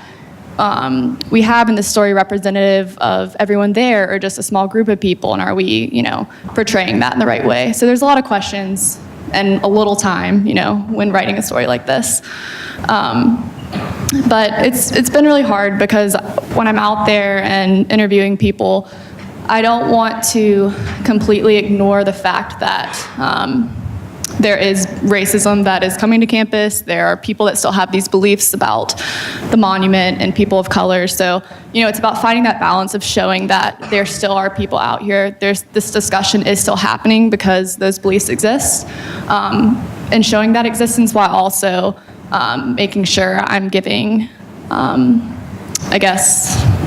we have in the story representative of everyone there, or just a small group of people? And are we, portraying that in the right way? So there's a lot of questions and a little time, when writing a story like this. But it's been really hard, because when I'm out there and interviewing people, I don't want to completely ignore the fact that there is racism that is coming to campus. There are people that still have these beliefs about the monument and people of color. So, it's about finding that balance of showing that there still are people out here. This discussion is still happening because those beliefs exist, and showing that existence while also making sure I'm giving,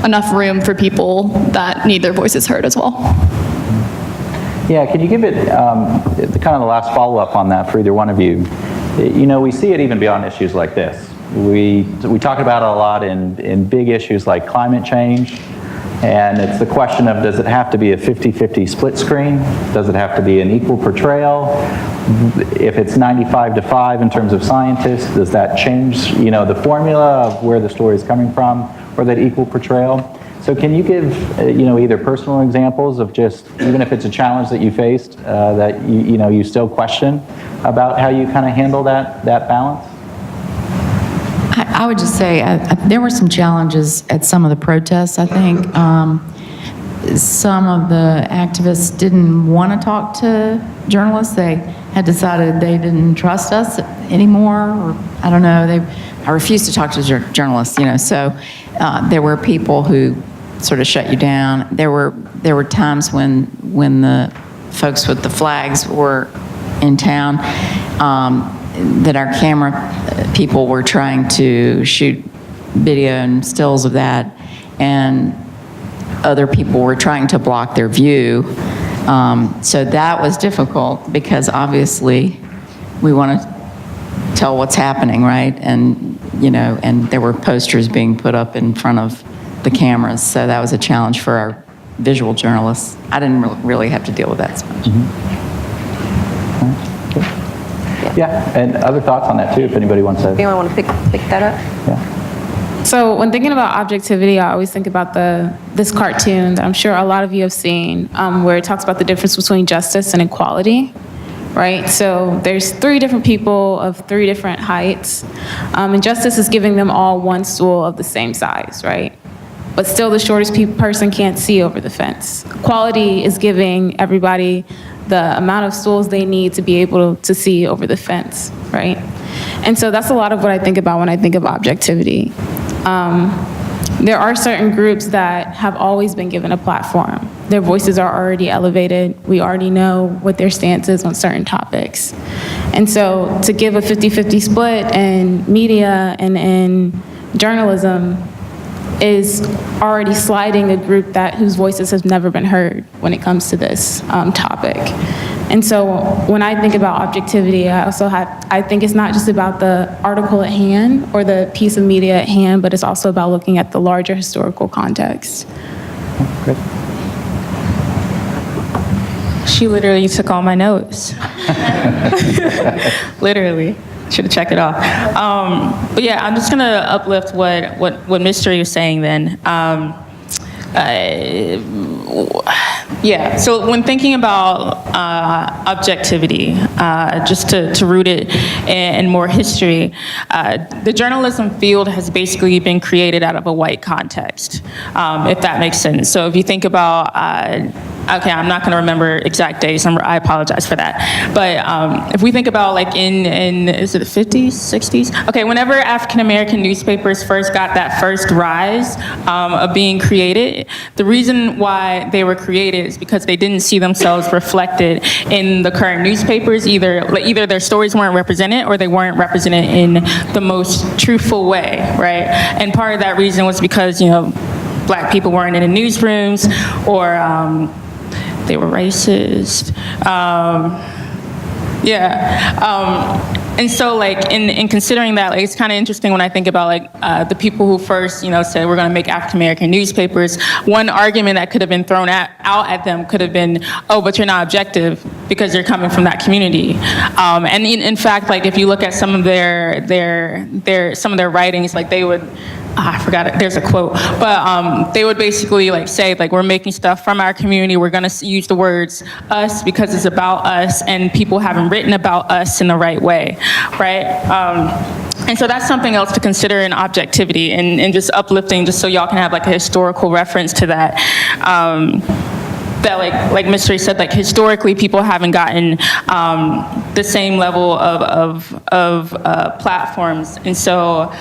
enough room for people that need their voices heard as well. Yeah, can you give it kind of the last follow-up on that for either one of you? We see it even beyond issues like this. We talk about it a lot in big issues like climate change, and it's the question of, does it have to be a 50-50 split screen? Does it have to be an equal portrayal? If it's 95-5 in terms of scientists, does that change the formula of where the story is coming from, or that equal portrayal? So can you give, either personal examples of just, even if it's a challenge that you faced, that you still question about how you kind of handle that balance? I would just say there were some challenges at some of the protests, I think. Some of the activists didn't want to talk to journalists. They had decided they didn't trust us anymore, or I don't know. I refused to talk to journalists, so there were people who sort of shut you down. There were times when the folks with the flags were in town, that our camera people were trying to shoot video and stills of that, and other people were trying to block their view. So that was difficult because obviously we want to tell what's happening, right? And, and there were posters being put up in front of the cameras. So that was a challenge for our visual journalists. I didn't really have to deal with that so much. Yeah, and other thoughts on that too, if anybody wants to. Anyone want to pick that up? Yeah. So when thinking about objectivity, I always think about this cartoon that I'm sure a lot of you have seen, where it talks about the difference between justice and equality, right? So there's 3 different people of 3 different heights, and justice is giving them all one stool of the same size, right? But still the shortest person can't see over the fence. Equality is giving everybody the amount of stools they need to be able to see over the fence, right? And so that's a lot of what I think about when I think of objectivity. There are certain groups that have always been given a platform. Their voices are already elevated. We already know what their stance is on certain topics. And so to give a 50-50 split in media and in journalism is already sliding a group whose voices have never been heard when it comes to this topic. And so when I think about objectivity, I think it's not just about the article at hand or the piece of media at hand, but it's also about looking at the larger historical context. Great. She literally took all my notes. Literally. Should have checked it off. But yeah, I'm just gonna uplift what Mystery was saying then. Yeah, so when thinking about objectivity, just to root it in more history, the journalism field has basically been created out of a white context, if that makes sense. So if you think about, okay, I'm not going to remember exact dates, I apologize for that, but if we think about like in is it the 50s, 60s? Okay, whenever African-American newspapers first got that first rise of being created, the reason why they were created is because they didn't see themselves reflected in the current newspapers. Either their stories weren't represented or they weren't represented in the most truthful way, right? And part of that reason was because, Black people weren't in the newsrooms, or they were racist. And so like in considering that, like, it's kind of interesting when I think about like the people who first said we're going to make African-American newspapers. One argument that could have been thrown out at them could have been, oh, but you're not objective because you're coming from that community. And in fact, like if you look at some of their writings, like they would, I forgot it, there's a quote, but they would basically like say like we're making stuff from our community, we're going to use the words us because it's about us, and people haven't written about us in the right way, right? And so that's something else to consider in objectivity and just uplifting, just so y'all can have like a historical reference to that. That like Mystery said, like historically people haven't gotten the same level of platforms. And so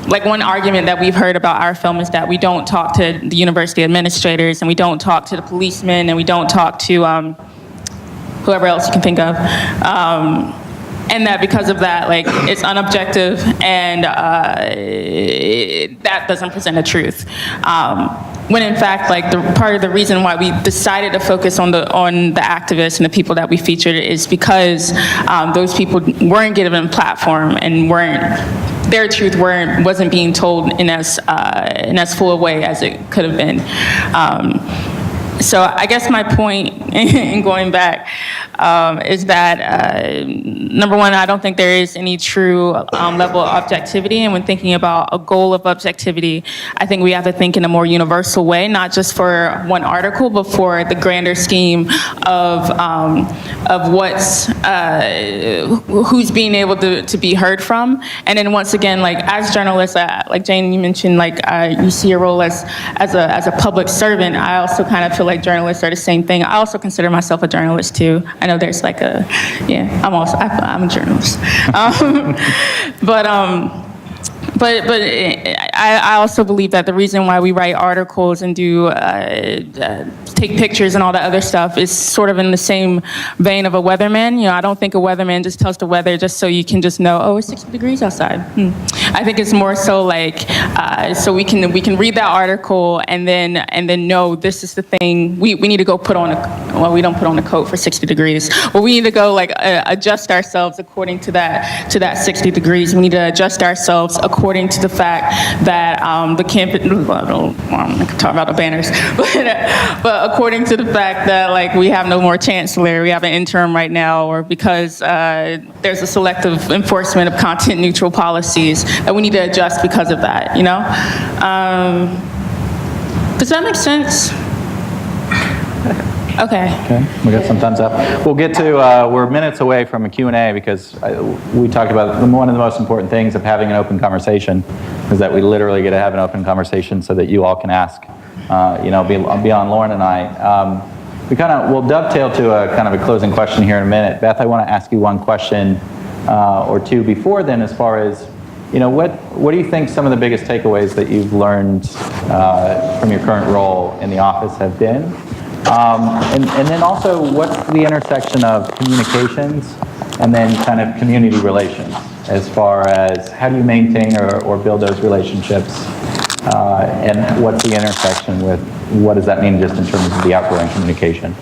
like one argument that we've heard about our film is that we don't talk to the university administrators, and we don't talk to the policemen, and we don't talk to whoever else you can think of. And that because of that, like it's unobjective, and that doesn't present the truth. When in fact, like part of the reason why we decided to focus on the activists and the people that we featured is because those people weren't given a platform and their truth wasn't being told in as full a way as it could have been. So I guess my point in going back is that, number one, I don't think there is any true level of objectivity. And when thinking about a goal of objectivity, I think we have to think in a more universal way, not just for one article, but for the grander scheme of what's, who's being able to be heard from. And then once again, like as journalists, like Jane, you mentioned, like you see your role as a public servant. I also kind of feel like journalists are the same thing. I also consider myself a journalist too. I know there's like I'm a journalist. But I also believe that the reason why we write articles and do take pictures and all that other stuff is sort of in the same vein of a weatherman. You know, I don't think a weatherman just tells the weather just so you can just know, oh, it's 60 degrees outside. I think it's more so like so we can read that article and then know this is the thing we need to go put on we don't put on a coat for 60 degrees. Well, we need to go like adjust ourselves according to that 60 degrees. We need to adjust ourselves according to the fact that the campus, I can talk about the banners, but according to the fact that like we have no more chancellor, we have an interim right now, or because there's a selective enforcement of content neutral policies that we need to adjust because of that, you know? Does that make sense? Okay. Okay, we got some thumbs up. We'll get to, we're minutes away from a Q&A because we talked about one of the most important things of having an open conversation is that we literally get to have an open conversation so that you all can ask, beyond Lauren and I. We'll dovetail to a kind of a closing question here in a minute. Beth, I want to ask you one question or two before then as far as, what do you think some of the biggest takeaways that you've learned from your current role in the office have been? And then also, what's the intersection of communications and then kind of community relations as far as how do you maintain or build those relationships? And what's the intersection with what does that mean just in terms of the outgoing communication?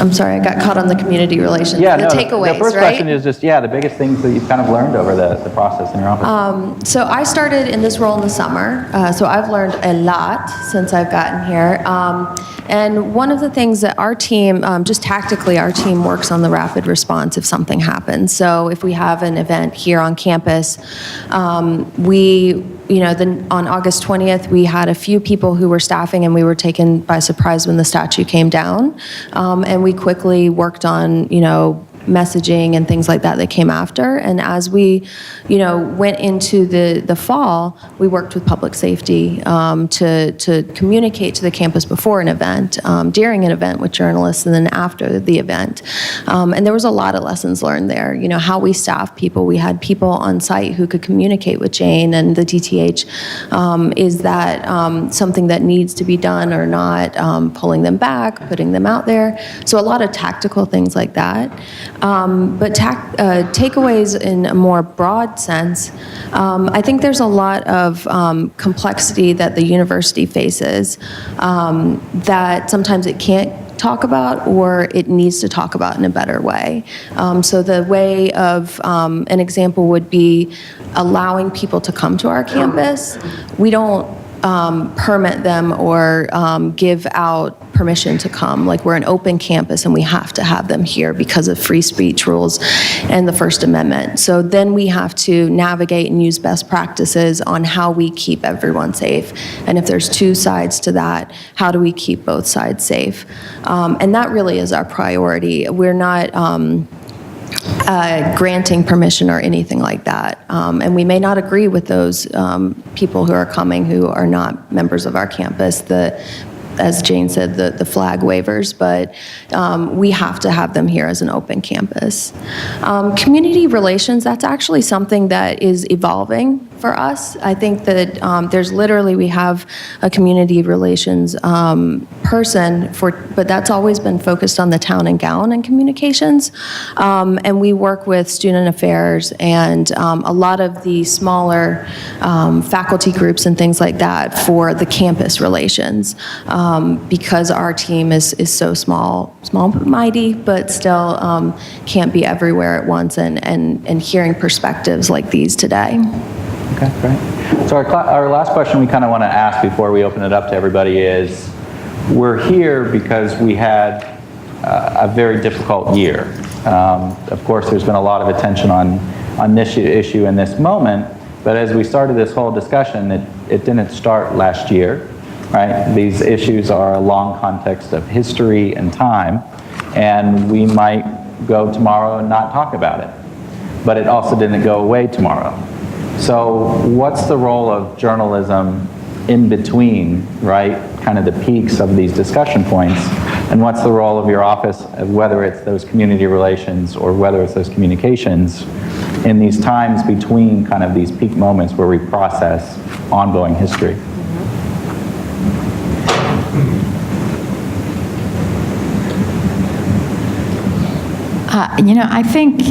I'm sorry, I got caught on the community relations. Takeaways, the first question is just, the biggest things that you've kind of learned over the process in your office. So I started in this role in the summer, so I've learned a lot since I've gotten here. And one of the things that our team, just tactically, our team works on the rapid response if something happens. So if we have an event here on campus, on August 20th, we had a few people who were staffing and we were taken by surprise when the statue came down. And we quickly worked on, messaging and things like that came after. And as we, went into the fall, we worked with public safety to communicate to the campus before an event, during an event with journalists, and then after the event. And there was a lot of lessons learned there. How we staff people. We had people on site who could communicate with Jane and the DTH. Is that something that needs to be done or not? Pulling them back, putting them out there. So a lot of tactical things like that. But takeaways in a more broad sense, I think there's a lot of complexity that the university faces that sometimes it can't talk about or it needs to talk about in a better way. So the way of an example would be allowing people to come to our campus. We don't permit them or give out permission to come. Like, we're an open campus and we have to have them here because of free speech rules and the First Amendment. So then we have to navigate and use best practices on how we keep everyone safe. And if there's two sides to that, how do we keep both sides safe? And that really is our priority. We're not granting permission or anything like that. And we may not agree with those people who are coming who are not members of our campus, as Jane said, the flag waivers, but we have to have them here as an open campus. Community relations, that's actually something that is evolving for us. I think that we have a community relations person, but that's always been focused on the town and gown and communications. And we work with student affairs and a lot of the smaller faculty groups and things like that for the campus relations. Because our team is so small but mighty, but still can't be everywhere at once and hearing perspectives like these today. Okay, great. So our last question we kind of want to ask before we open it up to everybody is, we're here because we had a very difficult year. Of course, there's been a lot of attention on this issue in this moment, but as we started this whole discussion, it didn't start last year, right? These issues are a long context of history and time, and we might go tomorrow and not talk about it. But it also didn't go away tomorrow. So what's the role of journalism in between, right, kind of the peaks of these discussion points, and what's the role of your office, whether it's those community relations or whether it's those communications, in these times between kind of these peak moments where we process ongoing history? I think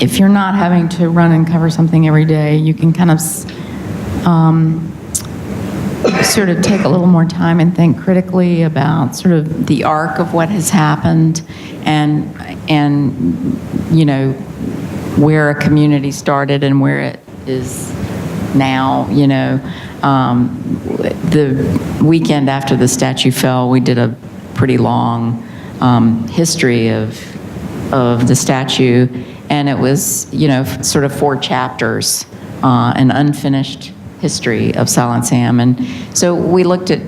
if you're not having to run and cover something every day, you can kind of sort of take a little more time and think critically about sort of the arc of what has happened and where a community started and where it is now. The weekend after the statue fell, we did a pretty long history of the statue, and it was, sort of 4 chapters, an unfinished history of Silent Sam. And so we looked at,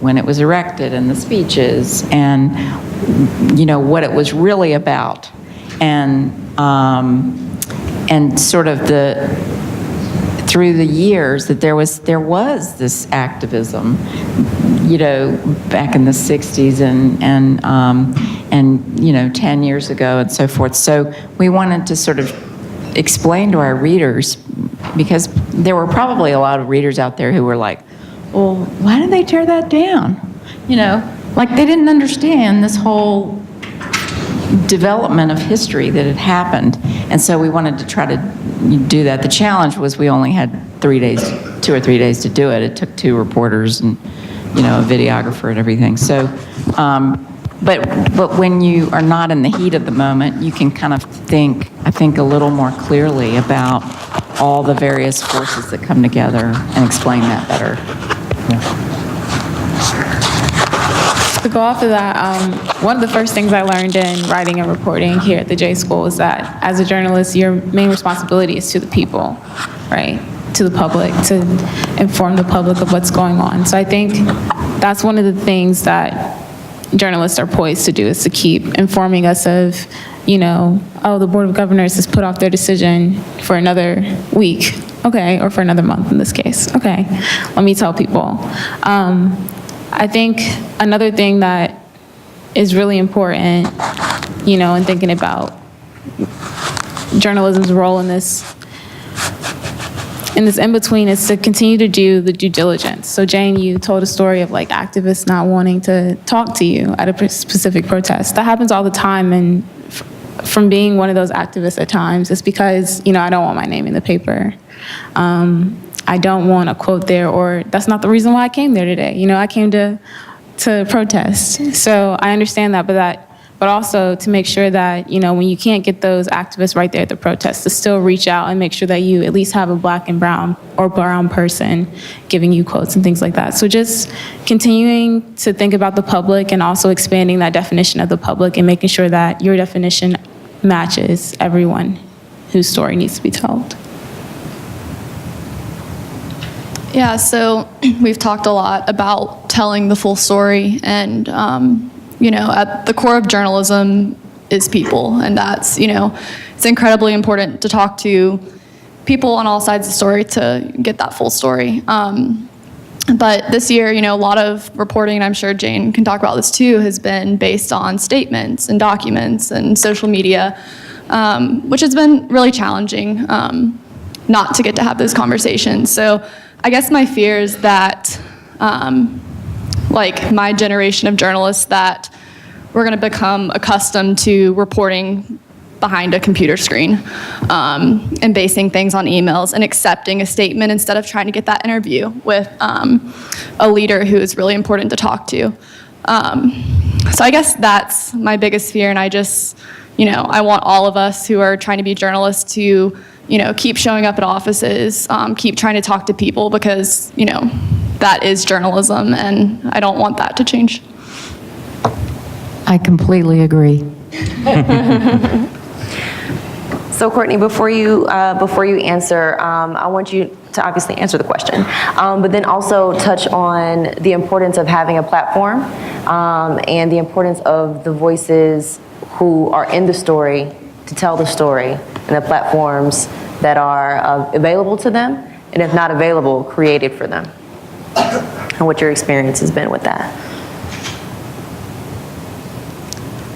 when it was erected and the speeches and, what it was really about, and sort of through the years that there was this activism, back in the 60s and 10 years ago and so forth. So we wanted to sort of explain to our readers, because there were probably a lot of readers out there who were like, well, why did they tear that down? Like they didn't understand this whole development of history that had happened. And so we wanted to try to do that. The challenge was we only had 2 or 3 days to do it. It took 2 reporters and a videographer and everything. So, but when you are not in the heat of the moment, you can kind of think, I think, a little more clearly about all the various forces that come together and explain that better. To go off of that, one of the first things I learned in writing and reporting here at the J School is that as a journalist, your main responsibility is to the people, right? To the public, to inform the public of what's going on. So I think that's one of the things that journalists are poised to do, is to keep informing us of, oh, the Board of Governors has put off their decision for another week, okay, or for another month in this case, okay, let me tell people. I think another thing that is really important, in thinking about journalism's role in this in-between is to continue to do the due diligence. So Jane, you told a story of like activists not wanting to talk to you at a specific protest. That happens all the time, and from being one of those activists at times, it's because, I don't want my name in the paper. I don't want a quote there, or that's not the reason why I came there today. I came to protest. So I understand that, but also to make sure that, when you can't get those activists right there at the protest, to still reach out and make sure that you at least have a black and brown or brown person giving you quotes and things like that. So just continuing to think about the public and also expanding that definition of the public and making sure that your definition matches everyone whose story needs to be told. Yeah, so we've talked a lot about telling the full story, and at the core of journalism is people, and that's, it's incredibly important to talk to people on all sides of the story to get that full story. But this year, a lot of reporting, and I'm sure Jane can talk about this too, has been based on statements and documents and social media, which has been really challenging not to get to have those conversations. So I guess my fear is that, like my generation of journalists, that we're going to become accustomed to reporting behind a computer screen and basing things on emails and accepting a statement instead of trying to get that interview with a leader who is really important to talk to. So I guess that's my biggest fear, and I just, I want all of us who are trying to be journalists to, keep showing up at offices, keep trying to talk to people, because, that is journalism, and I don't want that to change. I completely agree. So Courtney, before you answer, I want you to obviously answer the question, but then also touch on the importance of having a platform and the importance of the voices who are in the story to tell the story, and the platforms that are available to them, and if not available, created for them, and what your experience has been with that.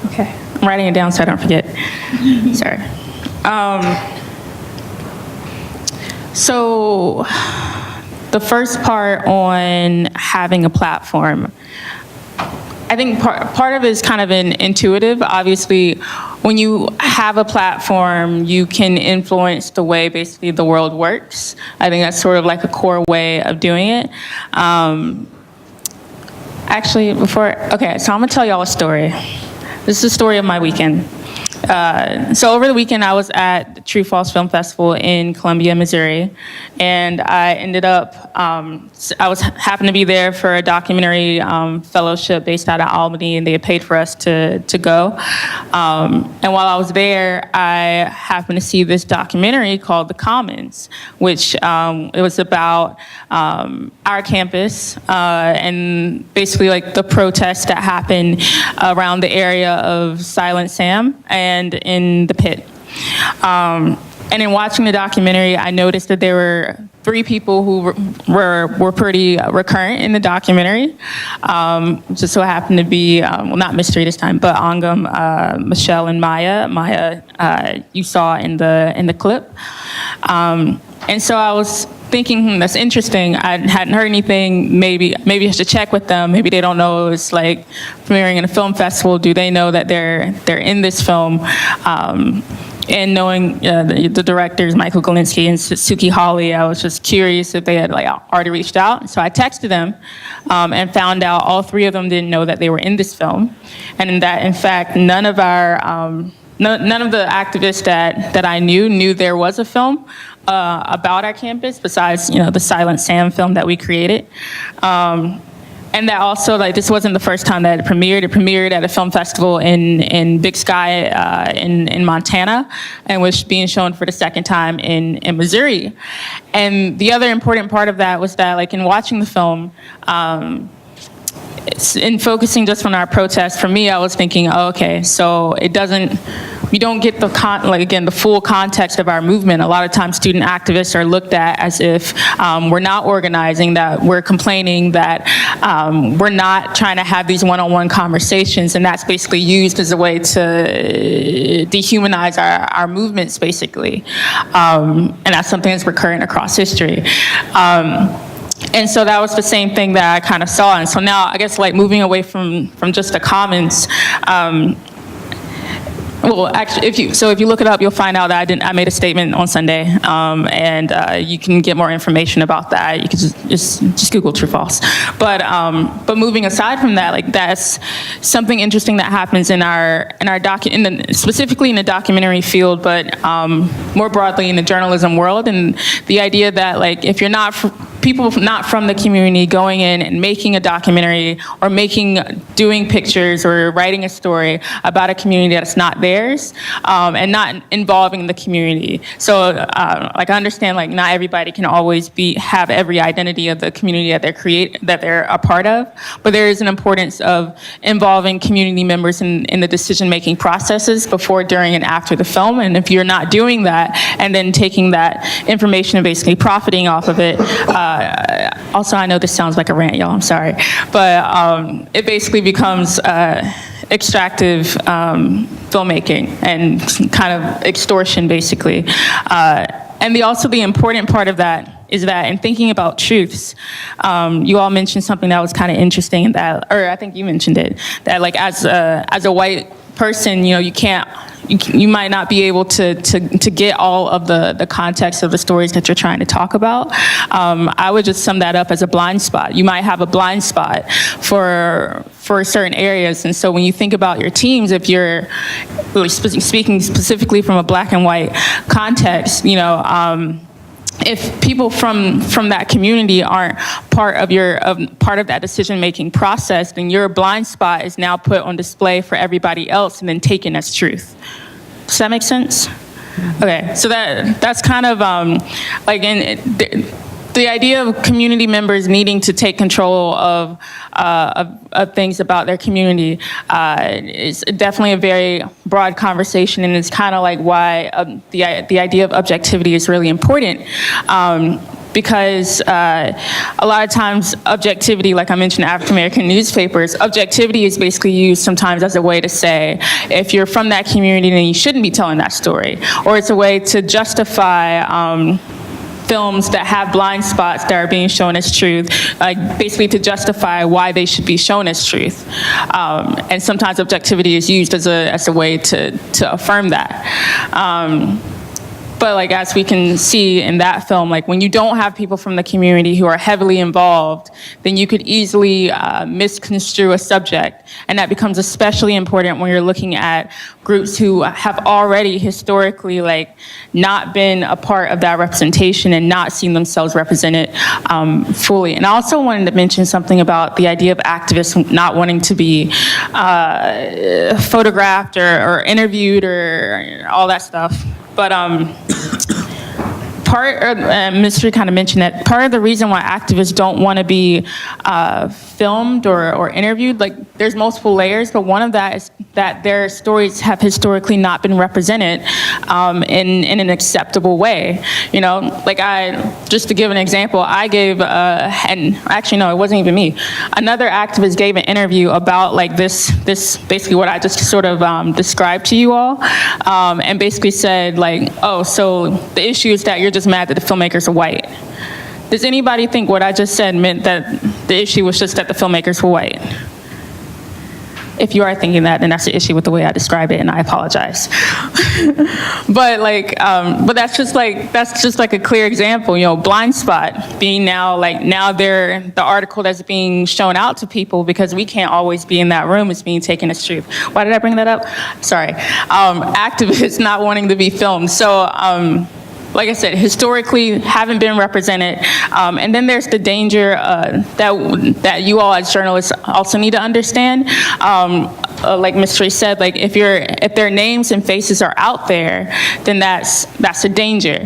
Okay, I'm writing it down so I don't forget. Sorry. So the first part on having a platform, I think part of it is kind of intuitive. Obviously, when you have a platform, you can influence the way basically the world works. I think that's sort of like a core way of doing it. Actually, okay, so I'm gonna tell y'all a story. This is the story of my weekend. So over the weekend, I was at the True False Film Festival in Columbia, Missouri, and I ended up, happened to be there for a documentary fellowship based out of Albany, and they had paid for us to go. And while I was there, I happened to see this documentary called The Commons, which it was about our campus and basically like the protests that happened around the area of Silent Sam and in the pit. And in watching the documentary, I noticed that there were 3 people who were pretty recurrent in the documentary. Just so happened to be, well, not Mystery this time, but Angam, Michelle, and Maya. Maya, you saw in the clip. And so I was thinking, that's interesting. I hadn't heard anything. Maybe I should check with them. Maybe they don't know it's like premiering in a film festival. Do they know that they're in this film? And knowing the directors, Michael Galinsky and Suki Hawley, I was just curious if they had like already reached out. So I texted them and found out all 3 of them didn't know that they were in this film, and that in fact none of our none of the activists that I knew there was a film about our campus besides the Silent Sam film that we created. And that also, like, this wasn't the first time that it premiered. It premiered at a film festival in Big Sky in Montana, and was being shown for the second time in Missouri. And the other important part of that was that, like, in watching the film, in focusing just on our protest, for me, I was thinking, oh, okay, so we don't get the full context of our movement. A lot of times student activists are looked at as if we're not organizing, that we're complaining, that we're not trying to have these one-on-one conversations, and that's basically used as a way to dehumanize our movements, basically. And that's something that's recurrent across history. And so that was the same thing that I kind of saw. And so now, I guess, like, moving away from just the Commons, well, actually, if you look it up, you'll find out that I made a statement on Sunday, and you can get more information about that. You can just Google True False. But moving aside from that, like, that's something interesting that happens in our specifically in the documentary field, but more broadly in the journalism world, and the idea that, like, if you're not people not from the community going in and making a documentary or doing pictures or writing a story about a community that's not theirs, and not involving the community. So like, I understand, like, not everybody can always have every identity of the community that they're a part of, but there is an importance of involving community members in the decision-making processes before, during, and after the film. And if you're not doing that and then taking that information and basically profiting off of it, also, I know this sounds like a rant, y'all, I'm sorry, but it basically becomes extractive filmmaking and kind of extortion, basically. And the important part of that is that in thinking about truths, you all mentioned something that was kind of interesting, that, or I think you mentioned it, that, like, as a white person, you might not be able to get all of the context of the stories that you're trying to talk about. I would just sum that up as a blind spot. You might have a blind spot for certain areas, and so when you think about your teams, if you're really speaking specifically from a black and white context, if people from that community aren't part of that decision-making process, then your blind spot is now put on display for everybody else and then taken as truth. Does that make sense? Okay, so that's kind of like the idea of community members needing to take control of things about their community is definitely a very broad conversation, and it's kind of like why the idea of objectivity is really important. Because a lot of times objectivity, like I mentioned, African American newspapers, objectivity is basically used sometimes as a way to say, if you're from that community, then you shouldn't be telling that story. Or it's a way to justify films that have blind spots that are being shown as truth, like basically to justify why they should be shown as truth. And sometimes objectivity is used as a way to affirm that. But like, as we can see in that film, like when you don't have people from the community who are heavily involved, then you could easily misconstrue a subject. And that becomes especially important when you're looking at groups who have already historically like not been a part of that representation and not seen themselves represented fully. And I also wanted to mention something about the idea of activists not wanting to be photographed or interviewed or all that stuff. But Mystery kind of mentioned that part of the reason why activists don't want to be filmed or interviewed, like there's multiple layers, but one of that is that their stories have historically not been represented in an acceptable way. You know, like just to give an example, I gave, and actually no, it wasn't even me. Another activist gave an interview about like this basically what I just sort of described to you all, and basically said like, oh, so the issue is that you're just mad that the filmmakers are white. Does anybody think what I just said meant that the issue was just that the filmmakers were white? If you are thinking that, then that's the issue with the way I describe it, and I apologize. But like, but that's just like a clear example. You know, blind spot being now they're the article that's being shown out to people because we can't always be in that room. It's being taken as truth. Why did I bring that up? Sorry. Activists not wanting to be filmed. So. Like I said, historically haven't been represented, and then there's the danger that you all as journalists also need to understand. Like Mystery said, like if their names and faces are out there, then that's a danger.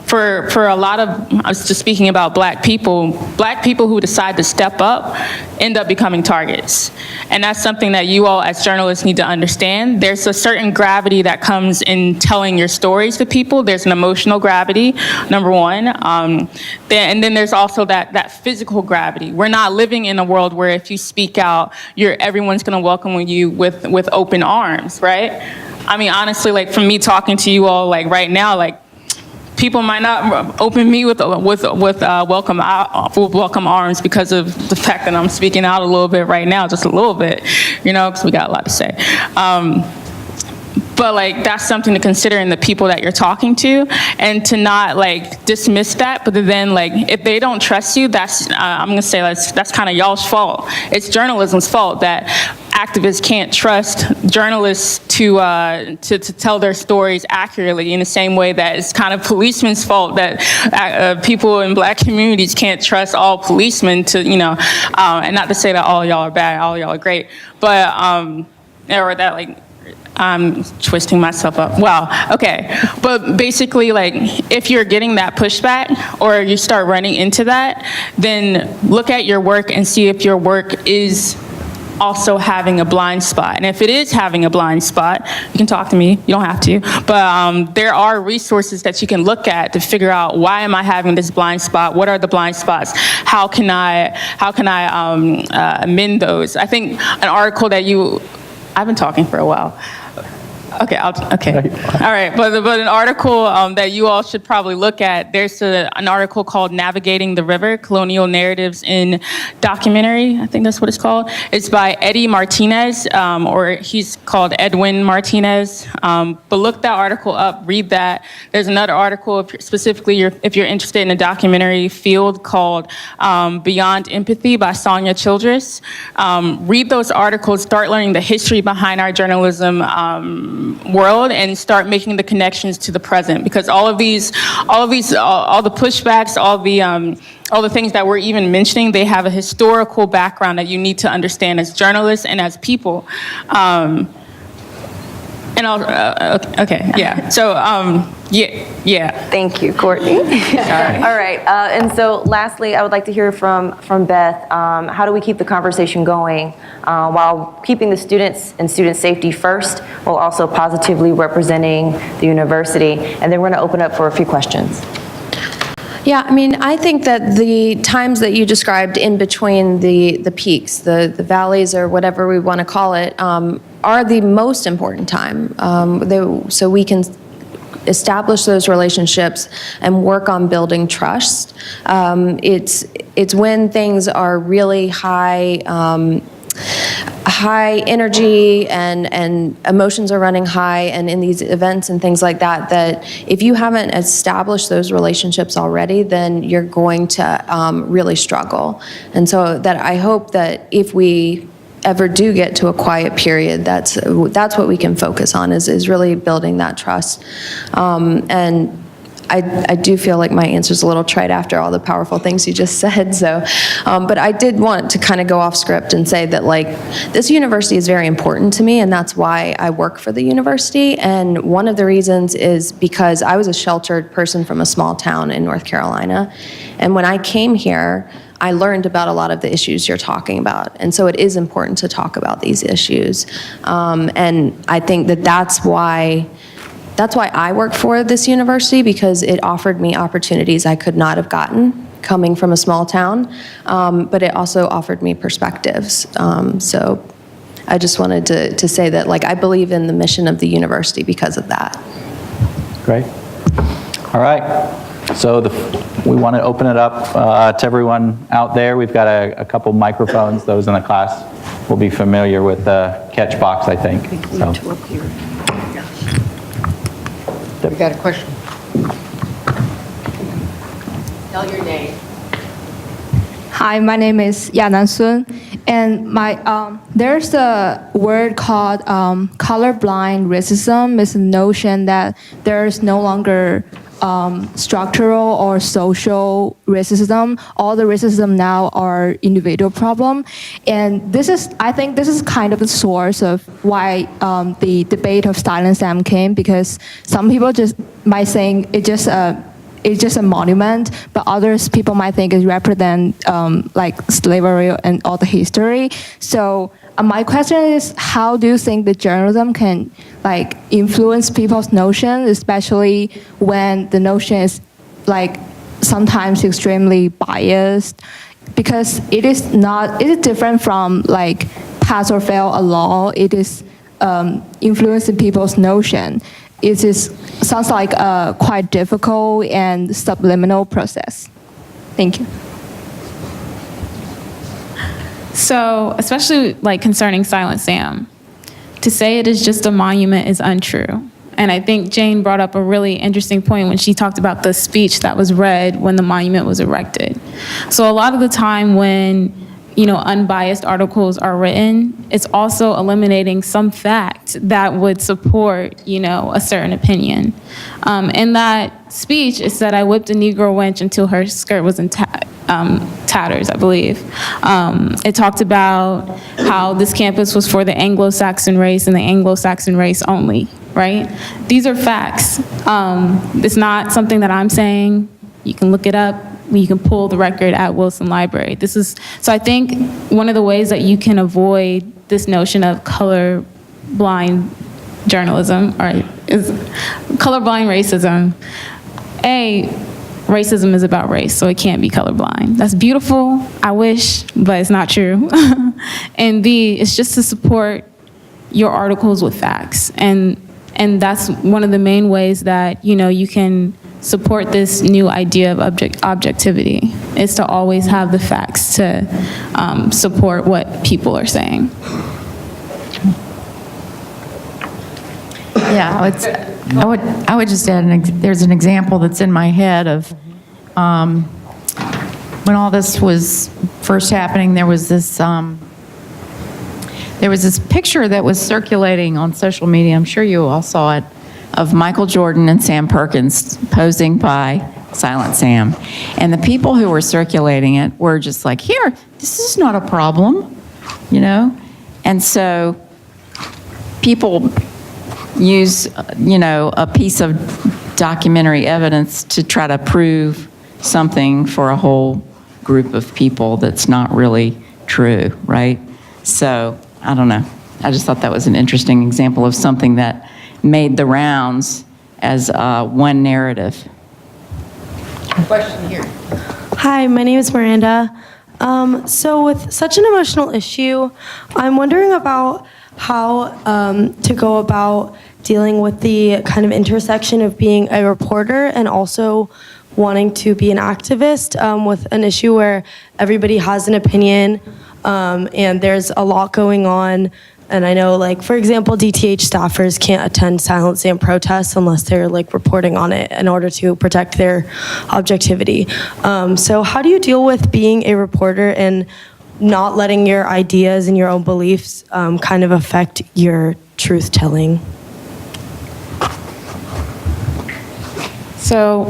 For a lot of, I was just speaking about black people who decide to step up end up becoming targets, and that's something that you all as journalists need to understand. There's a certain gravity that comes in telling your stories to people. There's an emotional gravity, number one. And then there's also that physical gravity. We're not living in a world where if you speak out, everyone's gonna welcome you with open arms, right? I mean, honestly, like from me talking to you all like right now, like people might not open me with welcome arms because of the fact that I'm speaking out a little bit right now, just a little bit, you know, because we got a lot to say. But like that's something to consider in the people that you're talking to, and to not like dismiss that. But then like if they don't trust you, that's I'm gonna say that's kind of y'all's fault. It's journalism's fault that activists can't trust journalists to tell their stories accurately, in the same way that it's kind of policemen's fault that people in black communities can't trust all policemen to, you know, and not to say that all y'all are bad, all y'all are great, but or that like. I'm twisting myself up. Wow, okay. But basically, like, if you're getting that pushback or you start running into that, then look at your work and see if your work is also having a blind spot. And if it is having a blind spot, you can talk to me, you don't have to, but there are resources that you can look at to figure out, why am I having this blind spot? What are the blind spots? How can I amend those? I think an article that I've been talking for a while. Okay, okay. All right, but an article that you all should probably look at, there's an article called Navigating the River, Colonial Narratives in Documentary, I think that's what it's called. It's by Eddie Martinez, or he's called Edwin Martinez. But look that article up, read that. There's another article, if you're interested in a documentary field, called Beyond Empathy by Sonia Childress. Read those articles, start learning the history behind our journalism, world and start making the connections to the present, because all the pushbacks, all the things that we're even mentioning, they have a historical background that you need to understand as journalists and as people. Okay, yeah. So, yeah. Thank you, Courtney. All right. And so lastly, I would like to hear from Beth. How do we keep the conversation going while keeping the students and student safety first, while also positively representing the university? And then we're going to open up for a few questions. Yeah, I mean, I think that the times that you described in between the peaks, the valleys, or whatever we want to call it, are the most important time. So we can establish those relationships and work on building trust. It's when things are really high energy and emotions are running high, and in these events and things like that, that if you haven't established those relationships already, then you're going to really struggle. And so that I hope that if we ever do get to a quiet period, that's what we can focus on, is really building that trust. And I do feel like my answer's a little trite after all the powerful things you just said. So, but I did want to kind of go off script and say that, like, this university is very important to me, and that's why I work for the university. And one of the reasons is because I was a sheltered person from a small town in North Carolina. And when I came here, I learned about a lot of the issues you're talking about. And so it is important to talk about these issues. And I think that that's why I work for this university, because it offered me opportunities I could not have gotten coming from a small town, but it also offered me perspectives. So I just wanted to say that, like, I believe in the mission of the university because of that. Great. All right. So we want to open it up to everyone out there. We've got a couple microphones. Those in the class will be familiar with the catch box, I think. So. We got a question. Tell your name. Hi, my name is Yanan Sun, and there's a word called colorblind racism. It's a notion that there's no longer structural or social racism. All the racism now are individual problem, and I think this is kind of the source of why the debate of Silent Sam came, because some people just might saying it's just a monument, but others people might think it represent like slavery and all the history. So my question is, how do you think the journalism can like influence people's notions, especially when the notion is like sometimes extremely biased? Because it is different from like pass or fail a law. It is influencing people's notion. It sounds like a quite difficult and subliminal process. Thank you. So, especially like concerning Silent Sam, to say it is just a monument is untrue. And I think Jane brought up a really interesting point when she talked about the speech that was read when the monument was erected. So a lot of the time when, unbiased articles are written, it's also eliminating some fact that would support, a certain opinion. In that speech, it said, "I whipped a Negro wench until her skirt was in tatters," I believe. It talked about how this campus was for the Anglo-Saxon race and the Anglo-Saxon race only, right? These are facts. It's not something that I'm saying. You can look it up. You can pull the record at Wilson Library. So I think one of the ways that you can avoid this notion of colorblind journalism, is colorblind racism. Racism is about race, so it can't be colorblind. That's beautiful, I wish, but it's not true. And B, it's just to support your articles with facts. And that's one of the main ways that, you can support this new idea of objectivity, is to always have the facts to support what people are saying. Yeah, I would just add, there's an example that's in my head of when all this was first happening, there was this There was this picture that was circulating on social media, I'm sure you all saw it, of Michael Jordan and Sam Perkins posing by Silent Sam. And the people who were circulating it were just like, here, this is not a problem, you know? And so people use, you know, a piece of documentary evidence to try to prove something for a whole group of people that's not really true, right? So, I don't know. I just thought that was an interesting example of something that made the rounds as one narrative. Question here. Hi, my name is Miranda. So with such an emotional issue, I'm wondering about how to go about dealing with the kind of intersection of being a reporter and also wanting to be an activist with an issue where everybody has an opinion and there's a lot going on. And I know, like, for example, DTH staffers can't attend Silent Sam protests unless they're, like, reporting on it in order to protect their objectivity. So how do you deal with being a reporter and not letting your ideas and your own beliefs kind of affect your truth-telling? So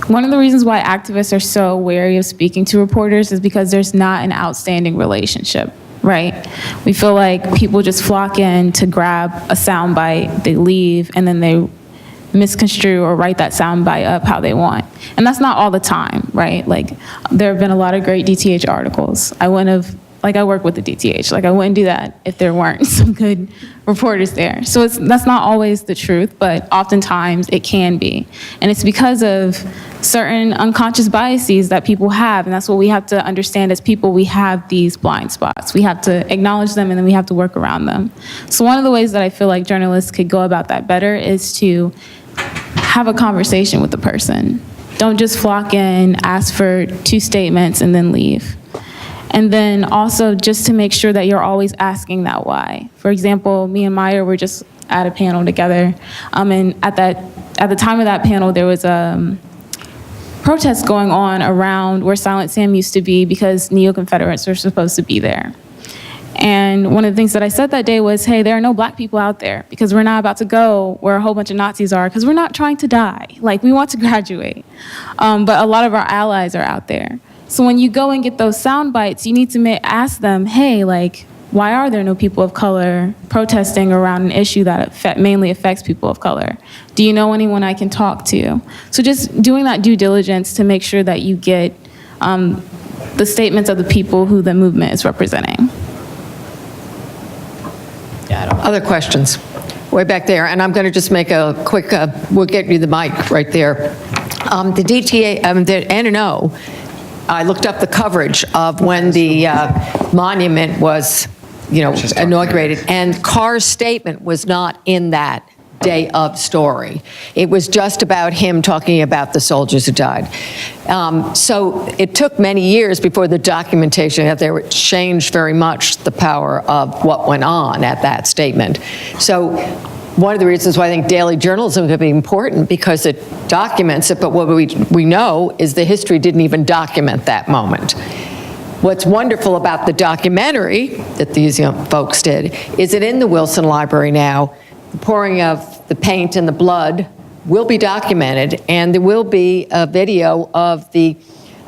one of the reasons why activists are so wary of speaking to reporters is because there's not an outstanding relationship, right? We feel like people just flock in to grab a soundbite, they leave, and then they misconstrue or write that soundbite up how they want. And that's not all the time, right? Like, there have been a lot of great DTH articles. I wouldn't have, like, I work with the DTH. Like, I wouldn't do that if there weren't some good reporters there. So that's not always the truth, but oftentimes it can be. And it's because of certain unconscious biases that people have, and that's what we have to understand as people. We have these blind spots. We have to acknowledge them, and then we have to work around them. So one of the ways that I feel like journalists could go about that better is to have a conversation with the person. Don't just flock in, ask for 2 statements, and then leave. And then also just to make sure that you're always asking that why. For example, me and Maya were just at a panel together, and at the time of that panel, there was a protest going on around where Silent Sam used to be because neo-Confederates were supposed to be there. And one of the things that I said that day was, hey, there are no black people out there because we're not about to go where a whole bunch of Nazis are because we're not trying to die. Like, we want to graduate. But a lot of our allies are out there. So when you go and get those sound bites, you need to ask them, hey, like, why are there no people of color protesting around an issue that mainly affects people of color? Do you know anyone I can talk to? So just doing that due diligence to make sure that you get the statements of the people who the movement is representing. Other questions? Way back there, and I'm going to just make a quick, we'll get you the mic right there. The DTA, the N&O, I looked up the coverage of when the monument was, you know, inaugurated, and Carr's statement was not in that day of story. It was just about him talking about the soldiers who died. So it took many years before the documentation out there changed very much the power of what went on at that statement. So one of the reasons why I think daily journalism could be important, because it documents it, but what we know is the history didn't even document that moment. What's wonderful about the documentary that these young folks did is that in the Wilson Library now, the pouring of the paint and the blood will be documented, and there will be a video of the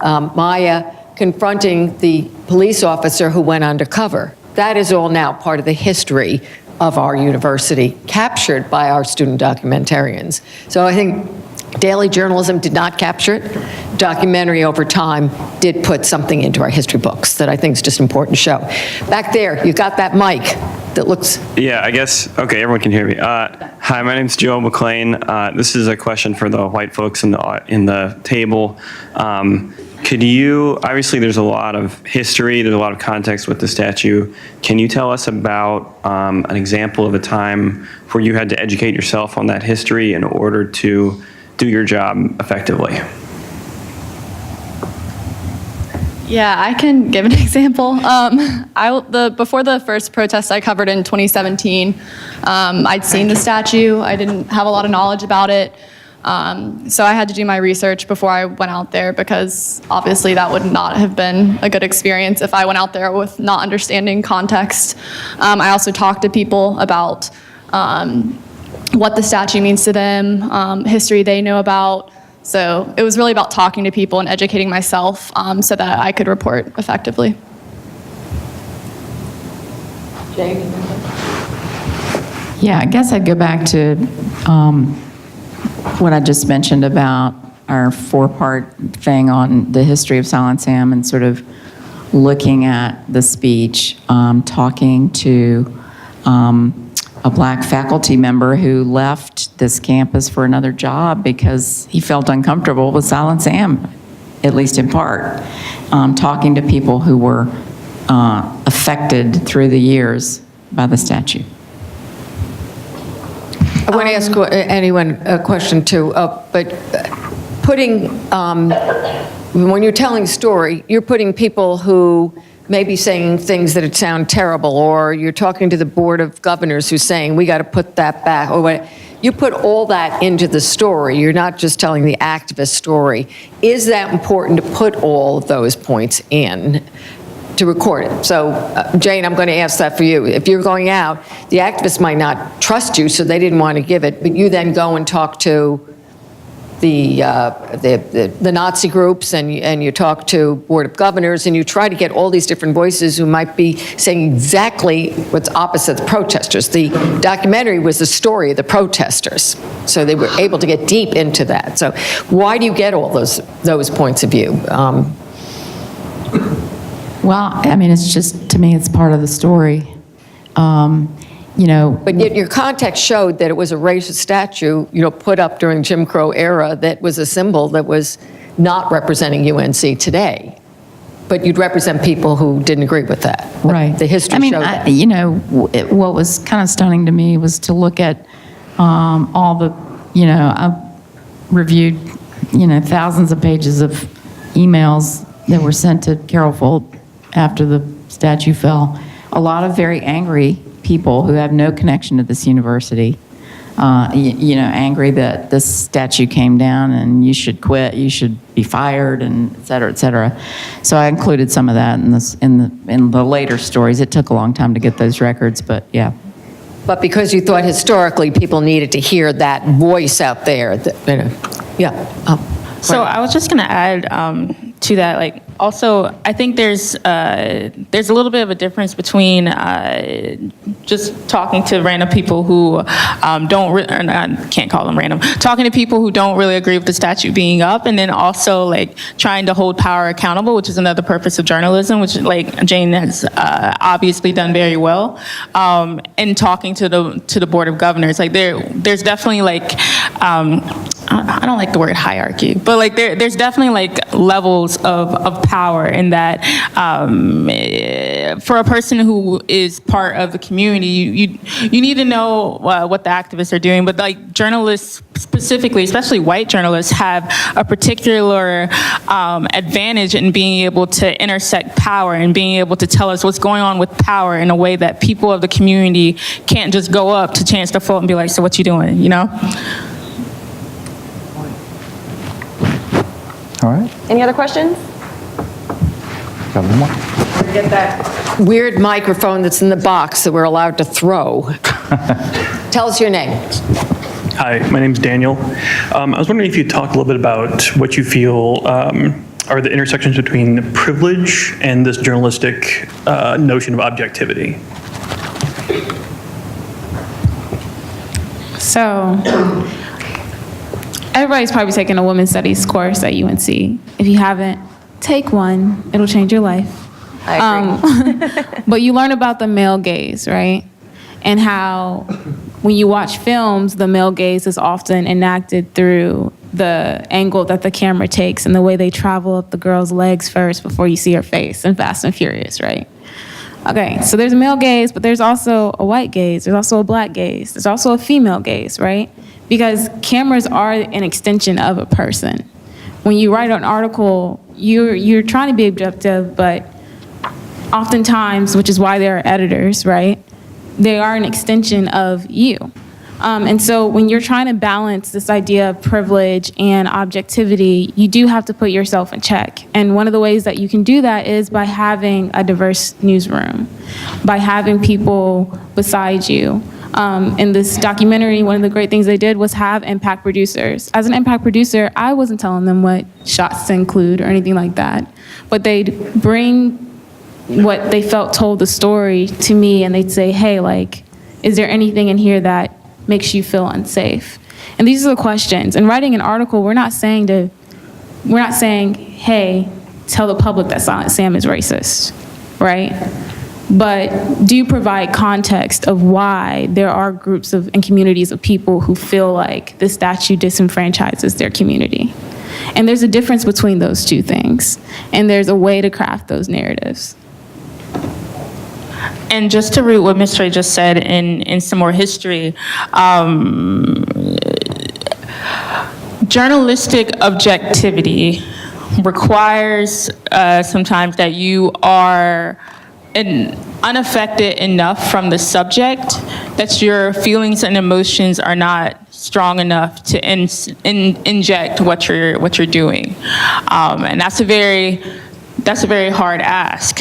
Maya confronting the police officer who went undercover. That is all now part of the history of our university, captured by our student documentarians. So I think daily journalism did not capture it. Documentary over time did put something into our history books that I think is just important to show. Back there, you got that mic that looks... Yeah, I guess, okay, everyone can hear me. Hi, my name's Joe McLean. This is a question for the white folks in the table. Could you, obviously there's a lot of history, there's a lot of context with the statue. Can you tell us about an example of a time where you had to educate yourself on that history in order to do your job effectively? Yeah, I can give an example. Before the first protest I covered in 2017, I'd seen the statue. I didn't have a lot of knowledge about it. So I had to do my research before I went out there because obviously that would not have been a good experience if I went out there with not understanding context. I also talked to people about what the statue means to them, history they know about. So it was really about talking to people and educating myself so that I could report effectively. Jane? Yeah, I guess I'd go back to what I just mentioned about our four-part thing on the history of Silent Sam and sort of looking at the speech, talking to a black faculty member who left this campus for another job because he felt uncomfortable with Silent Sam, at least in part. Talking to people who were affected through the years by the statue. I want to ask anyone a question too, but putting, when you're telling a story, you're putting people who may be saying things that sound terrible, or you're talking to the Board of Governors who's saying, we got to put that back, or what. You put all that into the story. You're not just telling the activist story. Is that important to put all of those points in to record it? So, Jane, I'm going to ask that for you. If you're going out, the activists might not trust you, so they didn't want to give it, but you then go and talk to the Nazi groups, and you talk to Board of Governors, and you try to get all these different voices who might be saying exactly what's opposite the protesters. The documentary was the story of the protesters, so they were able to get deep into that. So why do you get all those points of view? Well, I mean, it's just, to me, it's part of the story. But yet your context showed that it was a racist statue, put up during Jim Crow era that was a symbol that was not representing UNC today. But you'd represent people who didn't agree with that. But right. The history showed that. What was kind of stunning to me was to look at all the, I've reviewed, thousands of pages of emails that were sent to Carol Folt after the statue fell. A lot of very angry people who have no connection to this university, angry that this statue came down and you should quit, you should be fired, and et cetera, et cetera. So I included some of that in the later stories. It took a long time to get those records, but yeah. But because you thought historically people needed to hear that voice out there, So I was just going to add to that, also, I think there's a little bit of a difference between just talking to random people who I can't call them random, talking to people who don't really agree with the statute being up, and then also trying to hold power accountable, which is another purpose of journalism, which Jane has obviously done very well, and talking to the Board of Governors. There's definitely I don't like the word hierarchy, but there's definitely levels of power in that for a person who is part of the community, you need to know what the activists are doing, but journalists specifically, especially white journalists, have a particular advantage in being able to intersect power and being able to tell us what's going on with power in a way that people of the community can't just go up to Chancellor Folt and be like, so what you doing, All right. Any other questions? Got one more. Get that weird microphone that's in the box that we're allowed to throw. Tell us your name. Hi, my name's Daniel. I was wondering if you'd talk a little bit about what you feel are the intersections between privilege and this journalistic notion of objectivity. So, everybody's probably taken a women's studies course at UNC. If you haven't, take one. It'll change your life. I agree. But you learn about the male gaze, right? And how when you watch films, the male gaze is often enacted through the angle that the camera takes and the way they travel up the girl's legs first before you see her face in Fast and Furious, right? Okay, so there's a male gaze, but there's also a white gaze. There's also a black gaze. There's also a female gaze, right? Because cameras are an extension of a person. When you write an article, you're trying to be objective, but oftentimes, which is why there are editors, right? They are an extension of you. And so when you're trying to balance this idea of privilege and objectivity, you do have to put yourself in check. And one of the ways that you can do that is by having a diverse newsroom, by having people beside you. In this documentary, one of the great things they did was have impact producers. As an impact producer, I wasn't telling them what shots to include or anything like that, but they'd bring what they felt told the story to me, and they'd say, hey, like, is there anything in here that makes you feel unsafe? And these are the questions. In writing an article, we're not saying, hey, tell the public that Silent Sam is racist, right? But do you provide context of why there are groups of and communities of people who feel like this statue disenfranchises their community? And there's a difference between those two things. And there's a way to craft those narratives. And just to root what Ms. Ray just said in some more history, journalistic objectivity requires sometimes that you are unaffected enough from the subject that your feelings and emotions are not strong enough to inject what you're doing, and that's a very hard ask.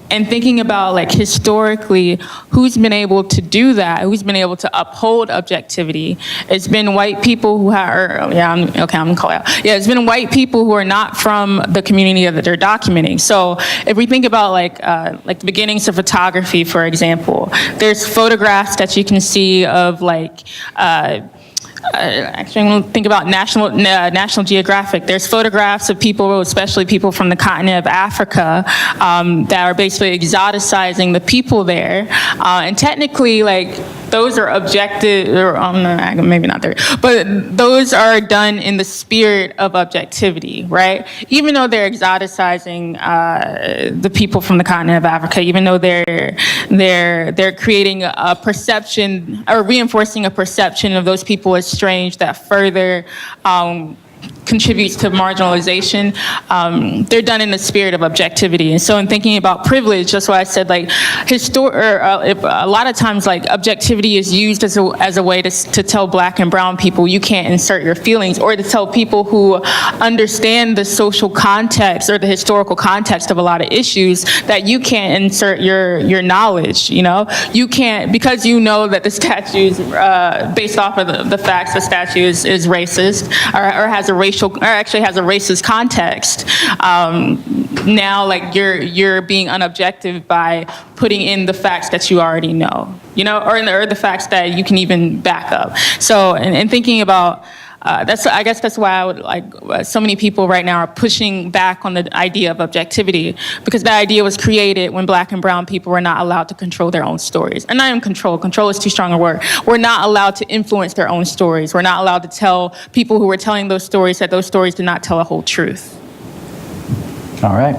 And thinking about, like, historically, who's been able to do that, who's been able to uphold objectivity, it's been white people who it's been white people who are not from the community that they're documenting. So if we think about like the beginnings of photography, for example, there's photographs that you can see of actually, I'm going to think about National Geographic. There's photographs of people, especially people from the continent of Africa, that are basically exoticizing the people there. And technically, like, those are objective, or maybe not there, but those are done in the spirit of objectivity, right? Even though they're exoticizing the people from the continent of Africa, even though they're creating a perception or reinforcing a perception of those people as strange that further contributes to marginalization, they're done in the spirit of objectivity. And so in thinking about privilege, that's why I said, like, a lot of times, like, objectivity is used as a way to tell Black and brown people you can't insert your feelings, or to tell people who understand the social context or the historical context of a lot of issues that you can't insert your knowledge, you know? You can't, because you know that the statue is, based off of the facts, the statue is racist, or has a racial, or actually has a racist context. Now, like, you're being unobjective by putting in the facts that you already know, you know, or the facts that you can even back up. So, and thinking about, I guess that's why I would like, so many people right now are pushing back on the idea of objectivity, because that idea was created when Black and brown people were not allowed to control their own stories. And not even control is too strong a word. We're not allowed to influence their own stories. We're not allowed to tell people who were telling those stories that those stories did not tell a whole truth. All right.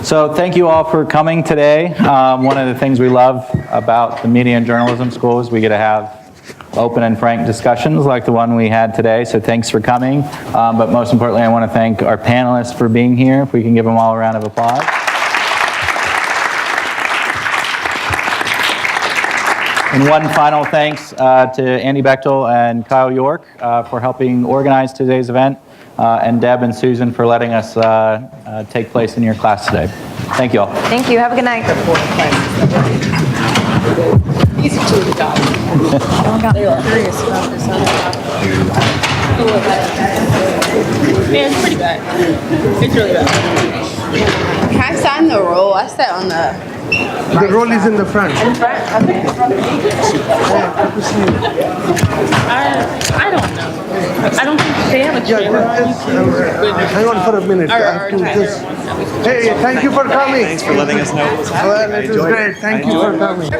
So thank you all for coming today. One of the things we love about the Media and Journalism School is we get to have open and frank discussions like the one we had today, so thanks for coming. But most importantly, I want to thank our panelists for being here. If we can give them all a round of applause. And one final thanks to Andy Bechtel and Kyle York for helping organize today's event, and Deb and Susan for letting us take place in your class today. Thank you all. Thank you. Have a good night. Easy to the dog. They were curious about this other Yeah, it's pretty bad. It's really bad. Can I sign the roll? I sat on the roll is in the front. In front? I think it's front. I don't know. I don't think they have a trailer. Hang on for a minute. I have to just... Hey, thank you for coming. Thanks for letting us know what was happening. Well, it was great. Thank you for coming.